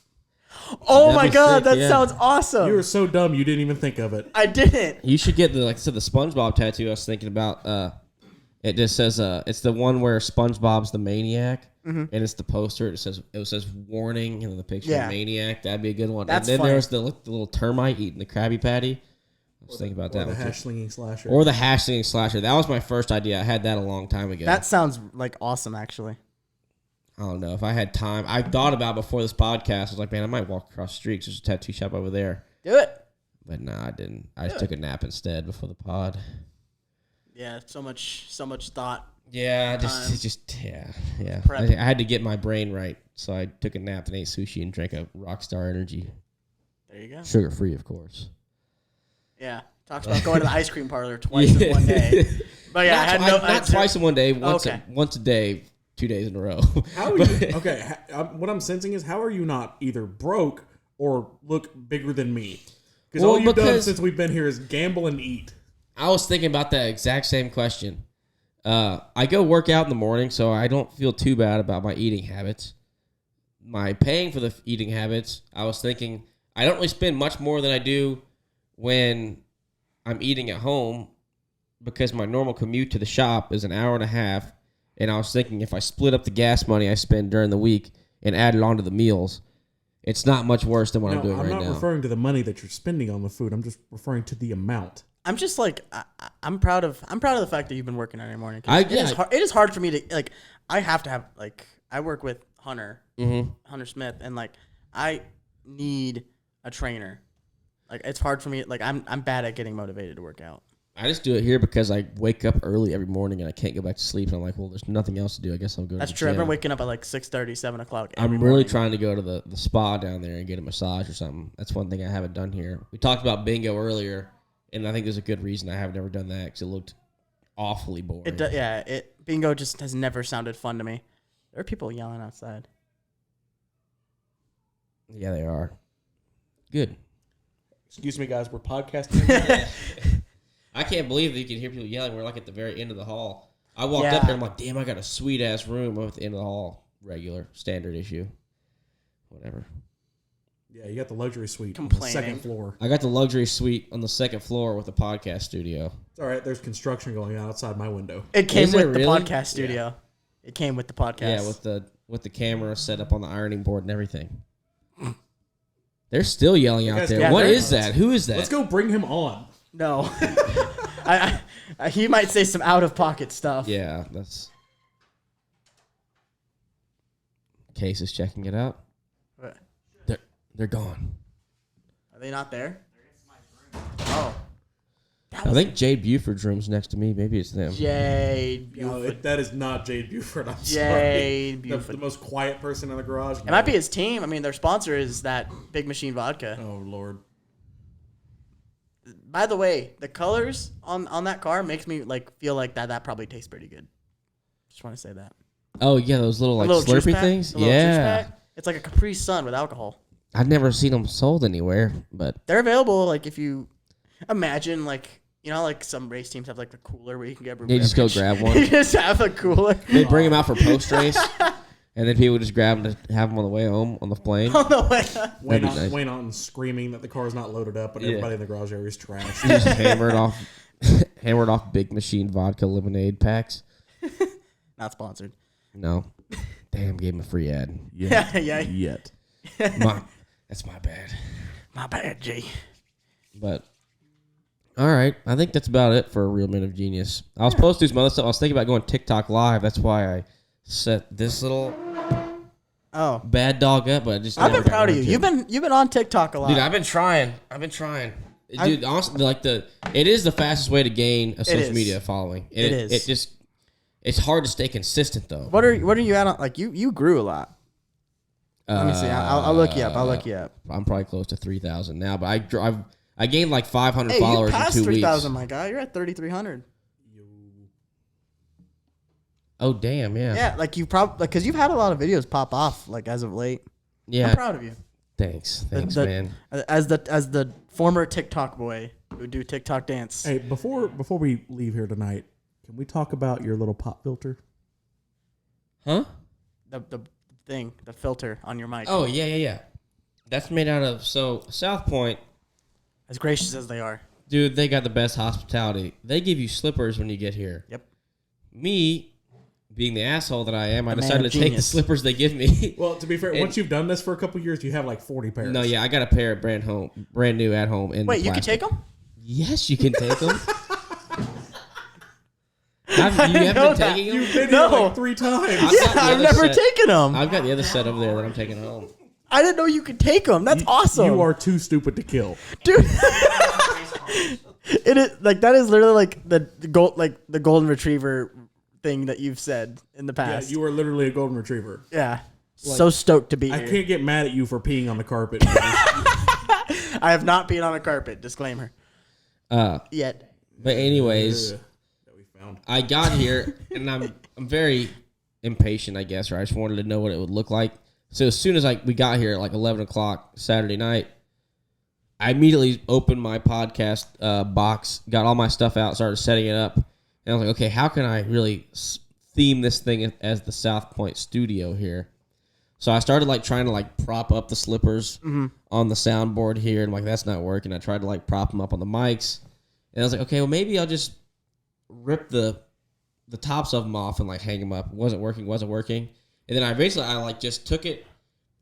Oh my god, that sounds awesome! You were so dumb you didn't even think of it. I didn't. You should get the SpongeBob tattoo I was thinking about. It just says it's the one where SpongeBob's the maniac. Mm-hmm. And it's the poster. It says warning, and the picture of Maniac. That'd be a good one. That's and then funny. There's the little termite eating the Krabby Patty. I was thinking about that. Or the hash-slinging slasher. Or the hash-slinging slasher. That was my first idea. I had that a long time ago. That sounds like awesome, actually. I don't know if I had time. I thought about before this podcast. I was like, man, I might walk across the street. There's a tattoo shop over there. Do it. But no, I didn't. I just took a nap instead before the pod. Yeah, so much thought. Yeah, yeah. I had to get my brain right, so I took a nap and ate sushi and drank a Rockstar Energy. There you go. Sugar free, of course. Yeah, talks about going to the ice cream parlor twice in one day. But yeah, not twice in one day. Once a day, 2 days in a row. How are you? Okay, what I'm sensing is how are you not either broke or look bigger than me? Because all you've done since we've been here is gamble and eat. I was thinking about that exact same question. I go work out in the morning, so I don't feel too bad about my eating habits. My paying for the eating habits, I was thinking I don't really spend much more than I do when I'm eating at home because my normal commute to the shop is an hour and a half. And I was thinking if I split up the gas money I spend during the week and add it onto the meals, it's not much worse than what I'm doing right now. I'm not referring to the money that you're spending on the food. I'm just referring to the amount. I'm just like I'm proud of the fact that you've been working every morning. It is hard for me to like. I have to have like I work with Hunter Smith, and like I need a trainer. Like it's hard for me. Like I'm bad at getting motivated to work out. I just do it here because I wake up early every morning and I can't go back to sleep. And I'm like, well, there's nothing else to do. I guess I'll go. That's to the true. gym. I've been waking up at like 6:30, 7 o'clock. I'm really trying to go to the spa down there and get a massage or something. That's one thing I haven't done here. We talked about bingo earlier, and I think there's a good reason I have never done that because it looked awfully boring. Bingo just has never sounded fun to me. There are people yelling outside. Yeah, they are. Good. Excuse me, guys. We're podcasting. I can't believe that you can hear people yelling. We're like at the very end of the hall. I walked up there. I'm like, damn, I got a sweet ass room at the end of the hall. Regular, standard issue. Whatever. Yeah, you got the luxury suite on the second floor. I got the luxury suite on the second floor with a podcast studio. It's all right. There's construction going on outside my window. It came with the podcast studio. Yeah. It came with the podcast. Yeah, with the camera set up on the ironing board and everything. They're still yelling out there. What is that? Who is that? Let's go bring him on. No. He might say some out-of-pocket stuff. Yeah, that's... Case is checking it out. What? They're gone. Are they not there? Oh. I think Jade Buford's room's next to me. Maybe it's them. Jade Buford. No, that is not Jade Buford. I'm Jade sorry. Buford. The most quiet person in the garage. It might be his team. I mean, their sponsor is that Big Machine Vodka. Oh, Lord. By the way, the colors on that car makes me like feel like that probably tastes pretty good. Just want to say that. Oh, yeah, those little Slurpee things? Yeah. It's like a Capri Sun with alcohol. I've never seen them sold anywhere, but... They're available, like, if you imagine, like, you know, like some race teams have, like, the cooler where you can get room. You just go grab one. You just have a cooler. They bring them out for post-race, and then people just grab them to have them on the way home on the plane. On the way home. Wayne on screaming that the car's not loaded up, but everybody in the garage area is trash. You just hammered off Big Machine Vodka lemonade packs. Not sponsored. No. Damn, gave him a free ad. Yeah. Yet. That's my bad. My bad, G. But, all right. I think that's about it for Real Men of Genius. I was supposed to do some other stuff. I was thinking about going TikTok live. That's why I set this little bad dog up. But I just I've been proud of you. You've been on TikTok a lot. Dude, I've been trying. Dude, honestly, it is the fastest way to gain a social media following. It is. It's hard to stay consistent though. What are you at on? Like you grew a lot. Let me see. I'll look you up. I'm probably close to 3,000 now, but I gained like 500 followers in 2 weeks. You passed 3,000, my guy. You're at 3,300. Oh damn, yeah. Yeah, like you probably because you've had a lot of videos pop off like as of late. Yeah, I'm proud of you. Thanks, man. As the former TikTok boy who do TikTok dance. Hey, before we leave here tonight, can we talk about your little pop filter? Huh? The filter on your mic. Oh, yeah. That's made out of, South Point. As gracious as they are. Dude, they got the best hospitality. They give you slippers when you get here. Yep. Me, being the asshole that I am, I decided to take the slippers they give me. Well, to be fair, once you've done this for a couple of years, you have like 40 pairs. No, yeah, I got a pair brand new at home. Wait, you can take them? Yes, you can take them. You haven't been taking them? You've been here like 3 times. I've never taken them. I've got the other set over there that I'm taking home. I didn't know you could take them. That's awesome. You are too stupid to kill, dude. It is like that is literally like the golden retriever thing that you've said in the past. Yeah, you were literally a golden retriever. Yeah. Like, so stoked to be here. I can't get mad at you for peeing on the carpet. I have not peed on a carpet. Disclaimer. Yet. But anyways, that we found. I got here, and I'm very impatient, I guess, or I just wanted to know what it would look like. So as soon as we got here at like 11 o'clock Saturday night, I immediately opened my podcast box, got all my stuff out, started setting it up. And I was like, okay, how can I really theme this thing as the South Point studio here? So I started trying to prop up the slippers on the soundboard here, and that's not working. I tried to prop them up on the mics, and I was like, okay, well maybe I'll just rip the tops of them off and hang them up. It wasn't working. And then I just took it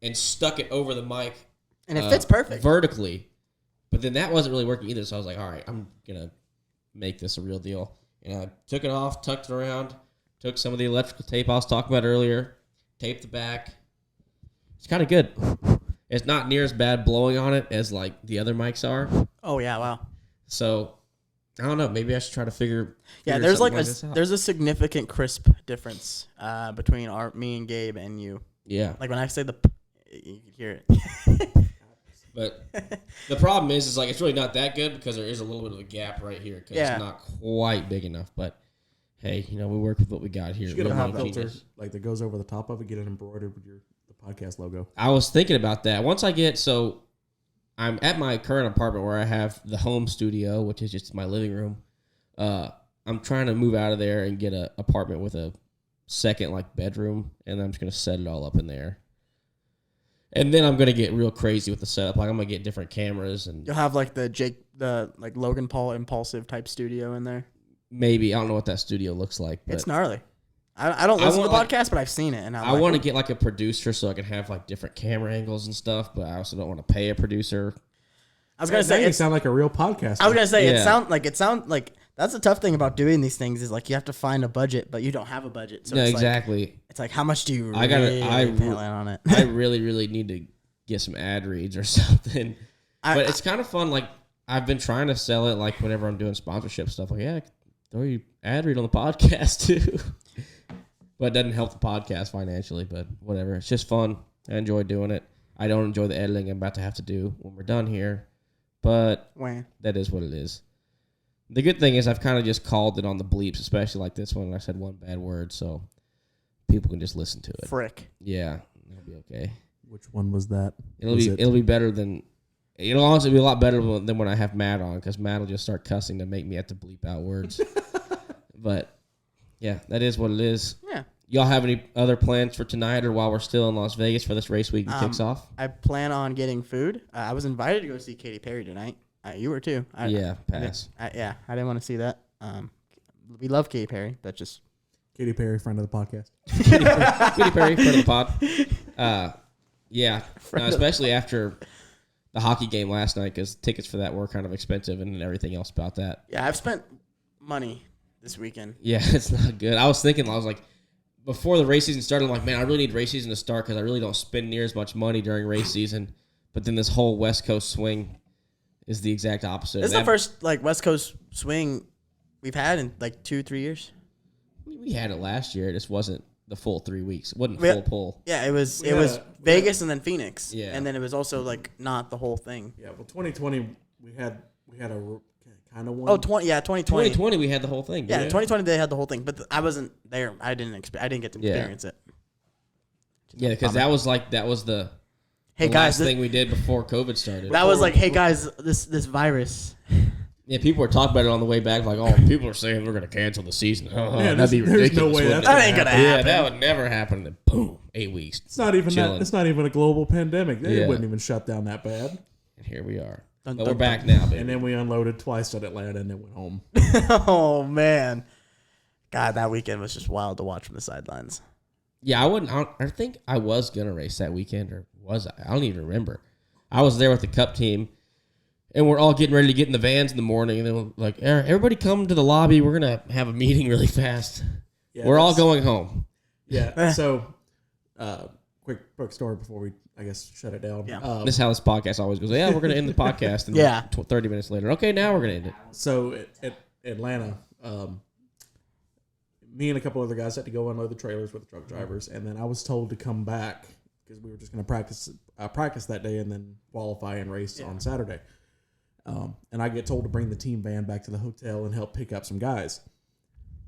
and stuck it over the mic, and it fits perfect vertically. But then that wasn't really working either. So I was like, all right, I'm gonna make this a real deal. And I took it off, tucked it around, took some of the electrical tape I was talking about earlier, taped the back. It's kind of good. It's not near as bad blowing on it as the other mics are. Oh yeah, wow. So I don't know. Maybe I should try to figure. Yeah, there's there's a significant crisp difference between me and Gabe and you. Yeah. When I say you can hear it. But the problem is it's really not that good because there is a little bit of a gap right here because it's not quite big enough. But hey, we work with what we got here. You should get a filter that goes over the top of it, get it embroidered with the podcast logo. I was thinking about that. Once I'm at my current apartment where I have the home studio, which is just my living room. I'm trying to move out of there and get an apartment with a second bedroom, and I'm just gonna set it all up in there. And then I'm gonna get real crazy with the setup. I'm gonna get different cameras, and you'll have the Logan Paul impulsive type studio in there. Maybe I don't know what that studio looks like. But it's gnarly. I don't listen to the podcast, but I've seen it, and I want to get a producer so I can have different camera angles and stuff. But I also don't want to pay a producer. I was gonna say it sound like a real podcast. I was gonna say it sound like that's the tough thing about doing these things is you have to find a budget, but you don't have a budget. So exactly. It's how much do you really pay on it? I really, really need to get some ad reads or something. But it's kind of fun. I've been trying to sell it whenever I'm doing sponsorship stuff. I can throw you ad read on the podcast too. But it doesn't help the podcast financially, but whatever. It's just fun. I enjoy doing it. I don't enjoy the editing I'm about to have to do when we're done here. But that is what it is. The good thing is I've kind of just called it on the bleeps, especially this one. I said one bad word, so people can just listen to it. Frick. Yeah, it'll be okay. Which one was that? It'll be better than... It'll honestly be a lot better than when I have Matt on, because Matt will just start cussing to make me have to bleep out words. But... yeah, that is what it is. Yeah. Y'all have any other plans for tonight or while we're still in Las Vegas for this race week that kicks off? I plan on getting food. I was invited to go see Katy Perry tonight. You were too. Pass. I didn't want to see that. We love Katy Perry. That's just... Katy Perry, friend of the podcast. Katy Perry, friend of the pod. Yeah, especially after the hockey game last night because tickets for that were kind of expensive and everything else about that. Yeah, I've spent money this weekend. Yeah, it's not good. I was before the race season started, I'm like, man, I really need race season to start because I really don't spend near as much money during race season. But then this whole West Coast swing is the exact opposite. This is the first West Coast swing we've had in 2-3 years. We had it last year. It just wasn't the full 3 weeks. It wasn't full pull. Yeah, it was Vegas and then Phoenix. Yeah. And then it was also not the whole thing. Yeah, well 2020 we had a kind of one. 2020. 2020 we had the whole thing. Yeah, 2020 they had the whole thing, but I wasn't there. I didn't get to experience it. Yeah, because that was the last thing we did before COVID started. That was hey guys, this virus. Yeah, people were talking about it on the way back, people are saying we're going to cancel the season. Yeah, that'd be ridiculous. There's no way that ain't going to happen. Yeah, that would never happen. Then boom, 8 weeks. It's not even that. It's not even a global pandemic. They wouldn't even shut down that bad. And here we are. But we're back now, baby. And then we unloaded twice at Atlanta and then went home. Oh man, God, that weekend was just wild to watch from the sidelines. Yeah, I think I was gonna race that weekend, or was I? I don't even remember. I was there with the Cup team, and we're all getting ready to get in the vans in the morning, and then we're everybody come to the lobby. We're gonna have a meeting really fast. Yeah, we're all going home. Yeah. So, quick story before we, I guess, shut it down. Yeah. This is how this podcast always goes. Yeah, we're gonna end the podcast, and 30 minutes later, okay, now we're gonna end it. So at Atlanta, me and a couple other guys had to go unload the trailers with the truck drivers, and then I was told to come back because we were just going to practice that day and then qualify and race on Saturday. And I get told to bring the team van back to the hotel and help pick up some guys.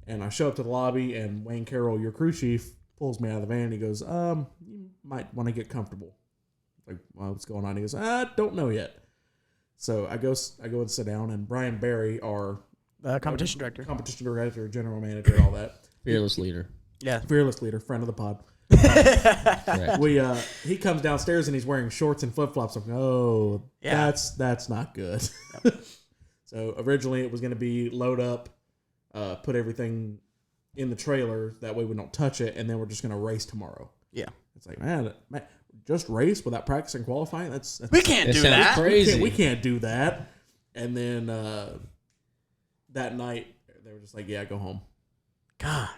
And I show up to the lobby, and Wayne Carroll, your crew chief, pulls me out of the van. He goes, you might want to get comfortable. Like, well, what's going on? He goes, I don't know yet. So I go and sit down, and Brian Barry, our competition director, general manager, all that. Fearless leader. Yeah. Fearless leader, friend of the pod. He comes downstairs and he's wearing shorts and flip flops. I'm like, that's not good. Yep. So originally it was going to be load up, put everything in the trailer that way we don't touch it, and then we're just going to race tomorrow. Yeah, it's like man, just race without practicing qualifying. That's we can't do that. Crazy. We can't do that. And then that night they were just like, yeah, go home. God,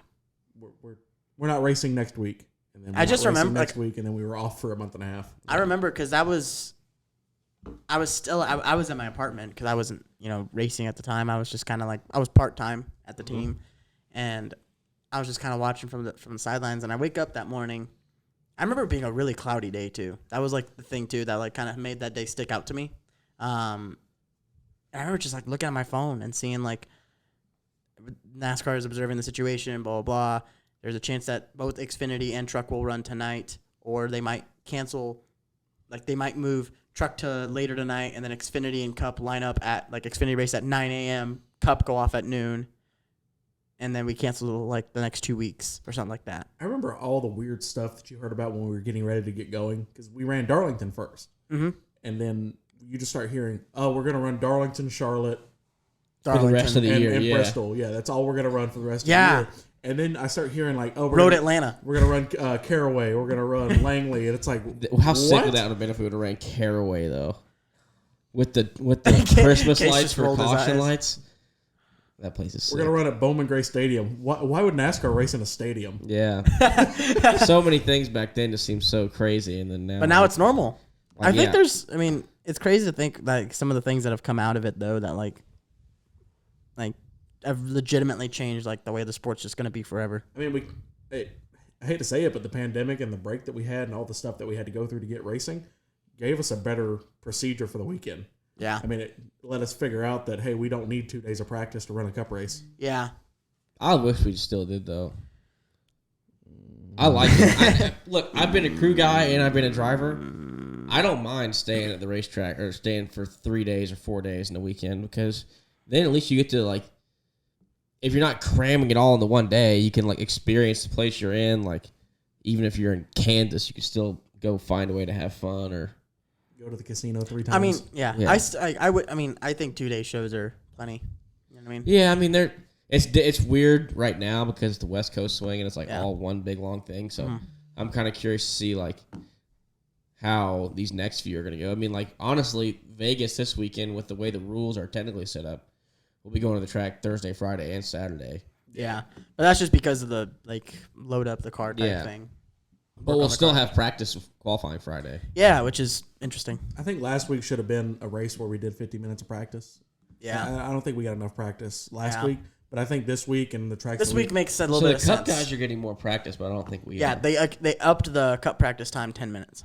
we're not racing next week. And then I just remember next week, and then we were off for a month and a half. I remember because I was in my apartment because I wasn't racing at the time. I was just kind of like I was part time at the team, and I was just kind of watching from the sidelines. And I wake up that morning. I remember it being a really cloudy day too. That was like the thing too that like kind of made that day stick out to me. And I remember just like looking at my phone and seeing like NASCAR is observing the situation, blah blah blah. There's a chance that both Xfinity and Truck will run tonight, or they might cancel. Like they might move Truck to later tonight, and then Xfinity and Cup line up at like Xfinity race at 9 a.m. Cup go off at noon, and then we cancel like the next 2 weeks or something like that. I remember all the weird stuff that you heard about when we were getting ready to get going because we ran Darlington first, and then you just start hearing, "Oh, we're gonna run Darlington, Charlotte, for the rest of the year, and Bristol. Yeah, that's all we're gonna run for the rest of the year." And then I start hearing like, "Oh, Atlanta. We're gonna run Caraway. We're gonna run Langley." And it's like, how sick would that have been if we would have ran Caraway though, with the Christmas lights for caution lights? That place is sick. We're gonna run at Bowman Gray Stadium. Why would NASCAR race in a stadium? Yeah, so many things back then just seemed so crazy, and then now. But now it's normal. I think there's. I mean, it's crazy to think like some of the things that have come out of it though that like have legitimately changed like the way the sport's just going to be forever. I mean, I hate to say it, but the pandemic and the break that we had and all the stuff that we had to go through to get racing gave us a better procedure for the weekend. Yeah. I mean, it let us figure out that, hey, we don't need 2 days of practice to run a cup race. Yeah. I wish we still did, though. I like it. Look, I've been a crew guy and I've been a driver. I don't mind staying at the racetrack or staying for 3 days or 4 days in the weekend because then at least you get to, like, if you're not cramming it all into one day, you can like experience the place you're in. Like, even if you're in Kansas, you can still go find a way to have fun or go to the casino 3 times. I mean, yeah. I would. I mean, I think 2 day shows are plenty. You know what I mean? Yeah, I mean, it's weird right now because the West Coast swing and it's like all one big long thing. So I'm kind of curious to see like how these next few are going to go. I mean, like honestly, Vegas this weekend with the way the rules are technically set up. We'll be going to the track Thursday, Friday, and Saturday. Yeah. But that's just because of the, like, load up the car type thing. But we'll still have practice qualifying Friday. Yeah, which is interesting. I think last week should have been a race where we did 50 minutes of practice. Yeah. I don't think we got enough practice last week, but I think this week and the track. This week makes a little bit of sense. So the Cup guys are getting more practice, but I don't think we are. They upped the Cup practice time 10 minutes.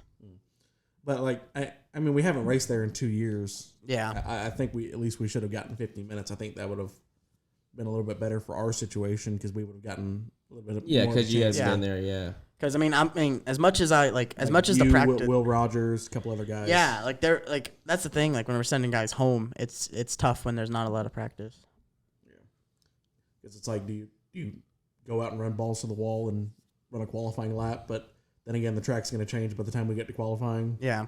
But, like, I mean, we haven't raced there in 2 years. Yeah. I think we should have gotten 50 minutes. I think that would have been a little bit better for our situation because we would have gotten a little bit of more because you guys been there, Because I mean, as much as the practice, Will Rogers, a couple other guys. Yeah, like they're like that's the thing. Like when we're sending guys home, it's tough when there's not a lot of practice. Yeah, because it's like, do you go out and run balls to the wall and run a qualifying lap? But then again, the track's going to change by the time we get to qualifying. Yeah.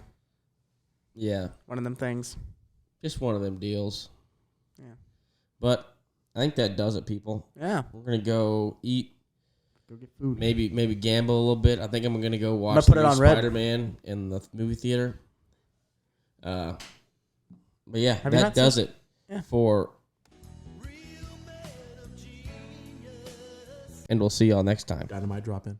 Yeah. One of them things. Just one of them deals. Yeah. But I think that does it, people. Yeah. We're going to go eat. Go get food. Maybe gamble a little bit. I think I'm going to go watch Spider-Man in the movie theater. But yeah, that does it for. And we'll see y'all next time. Dynamite drop in.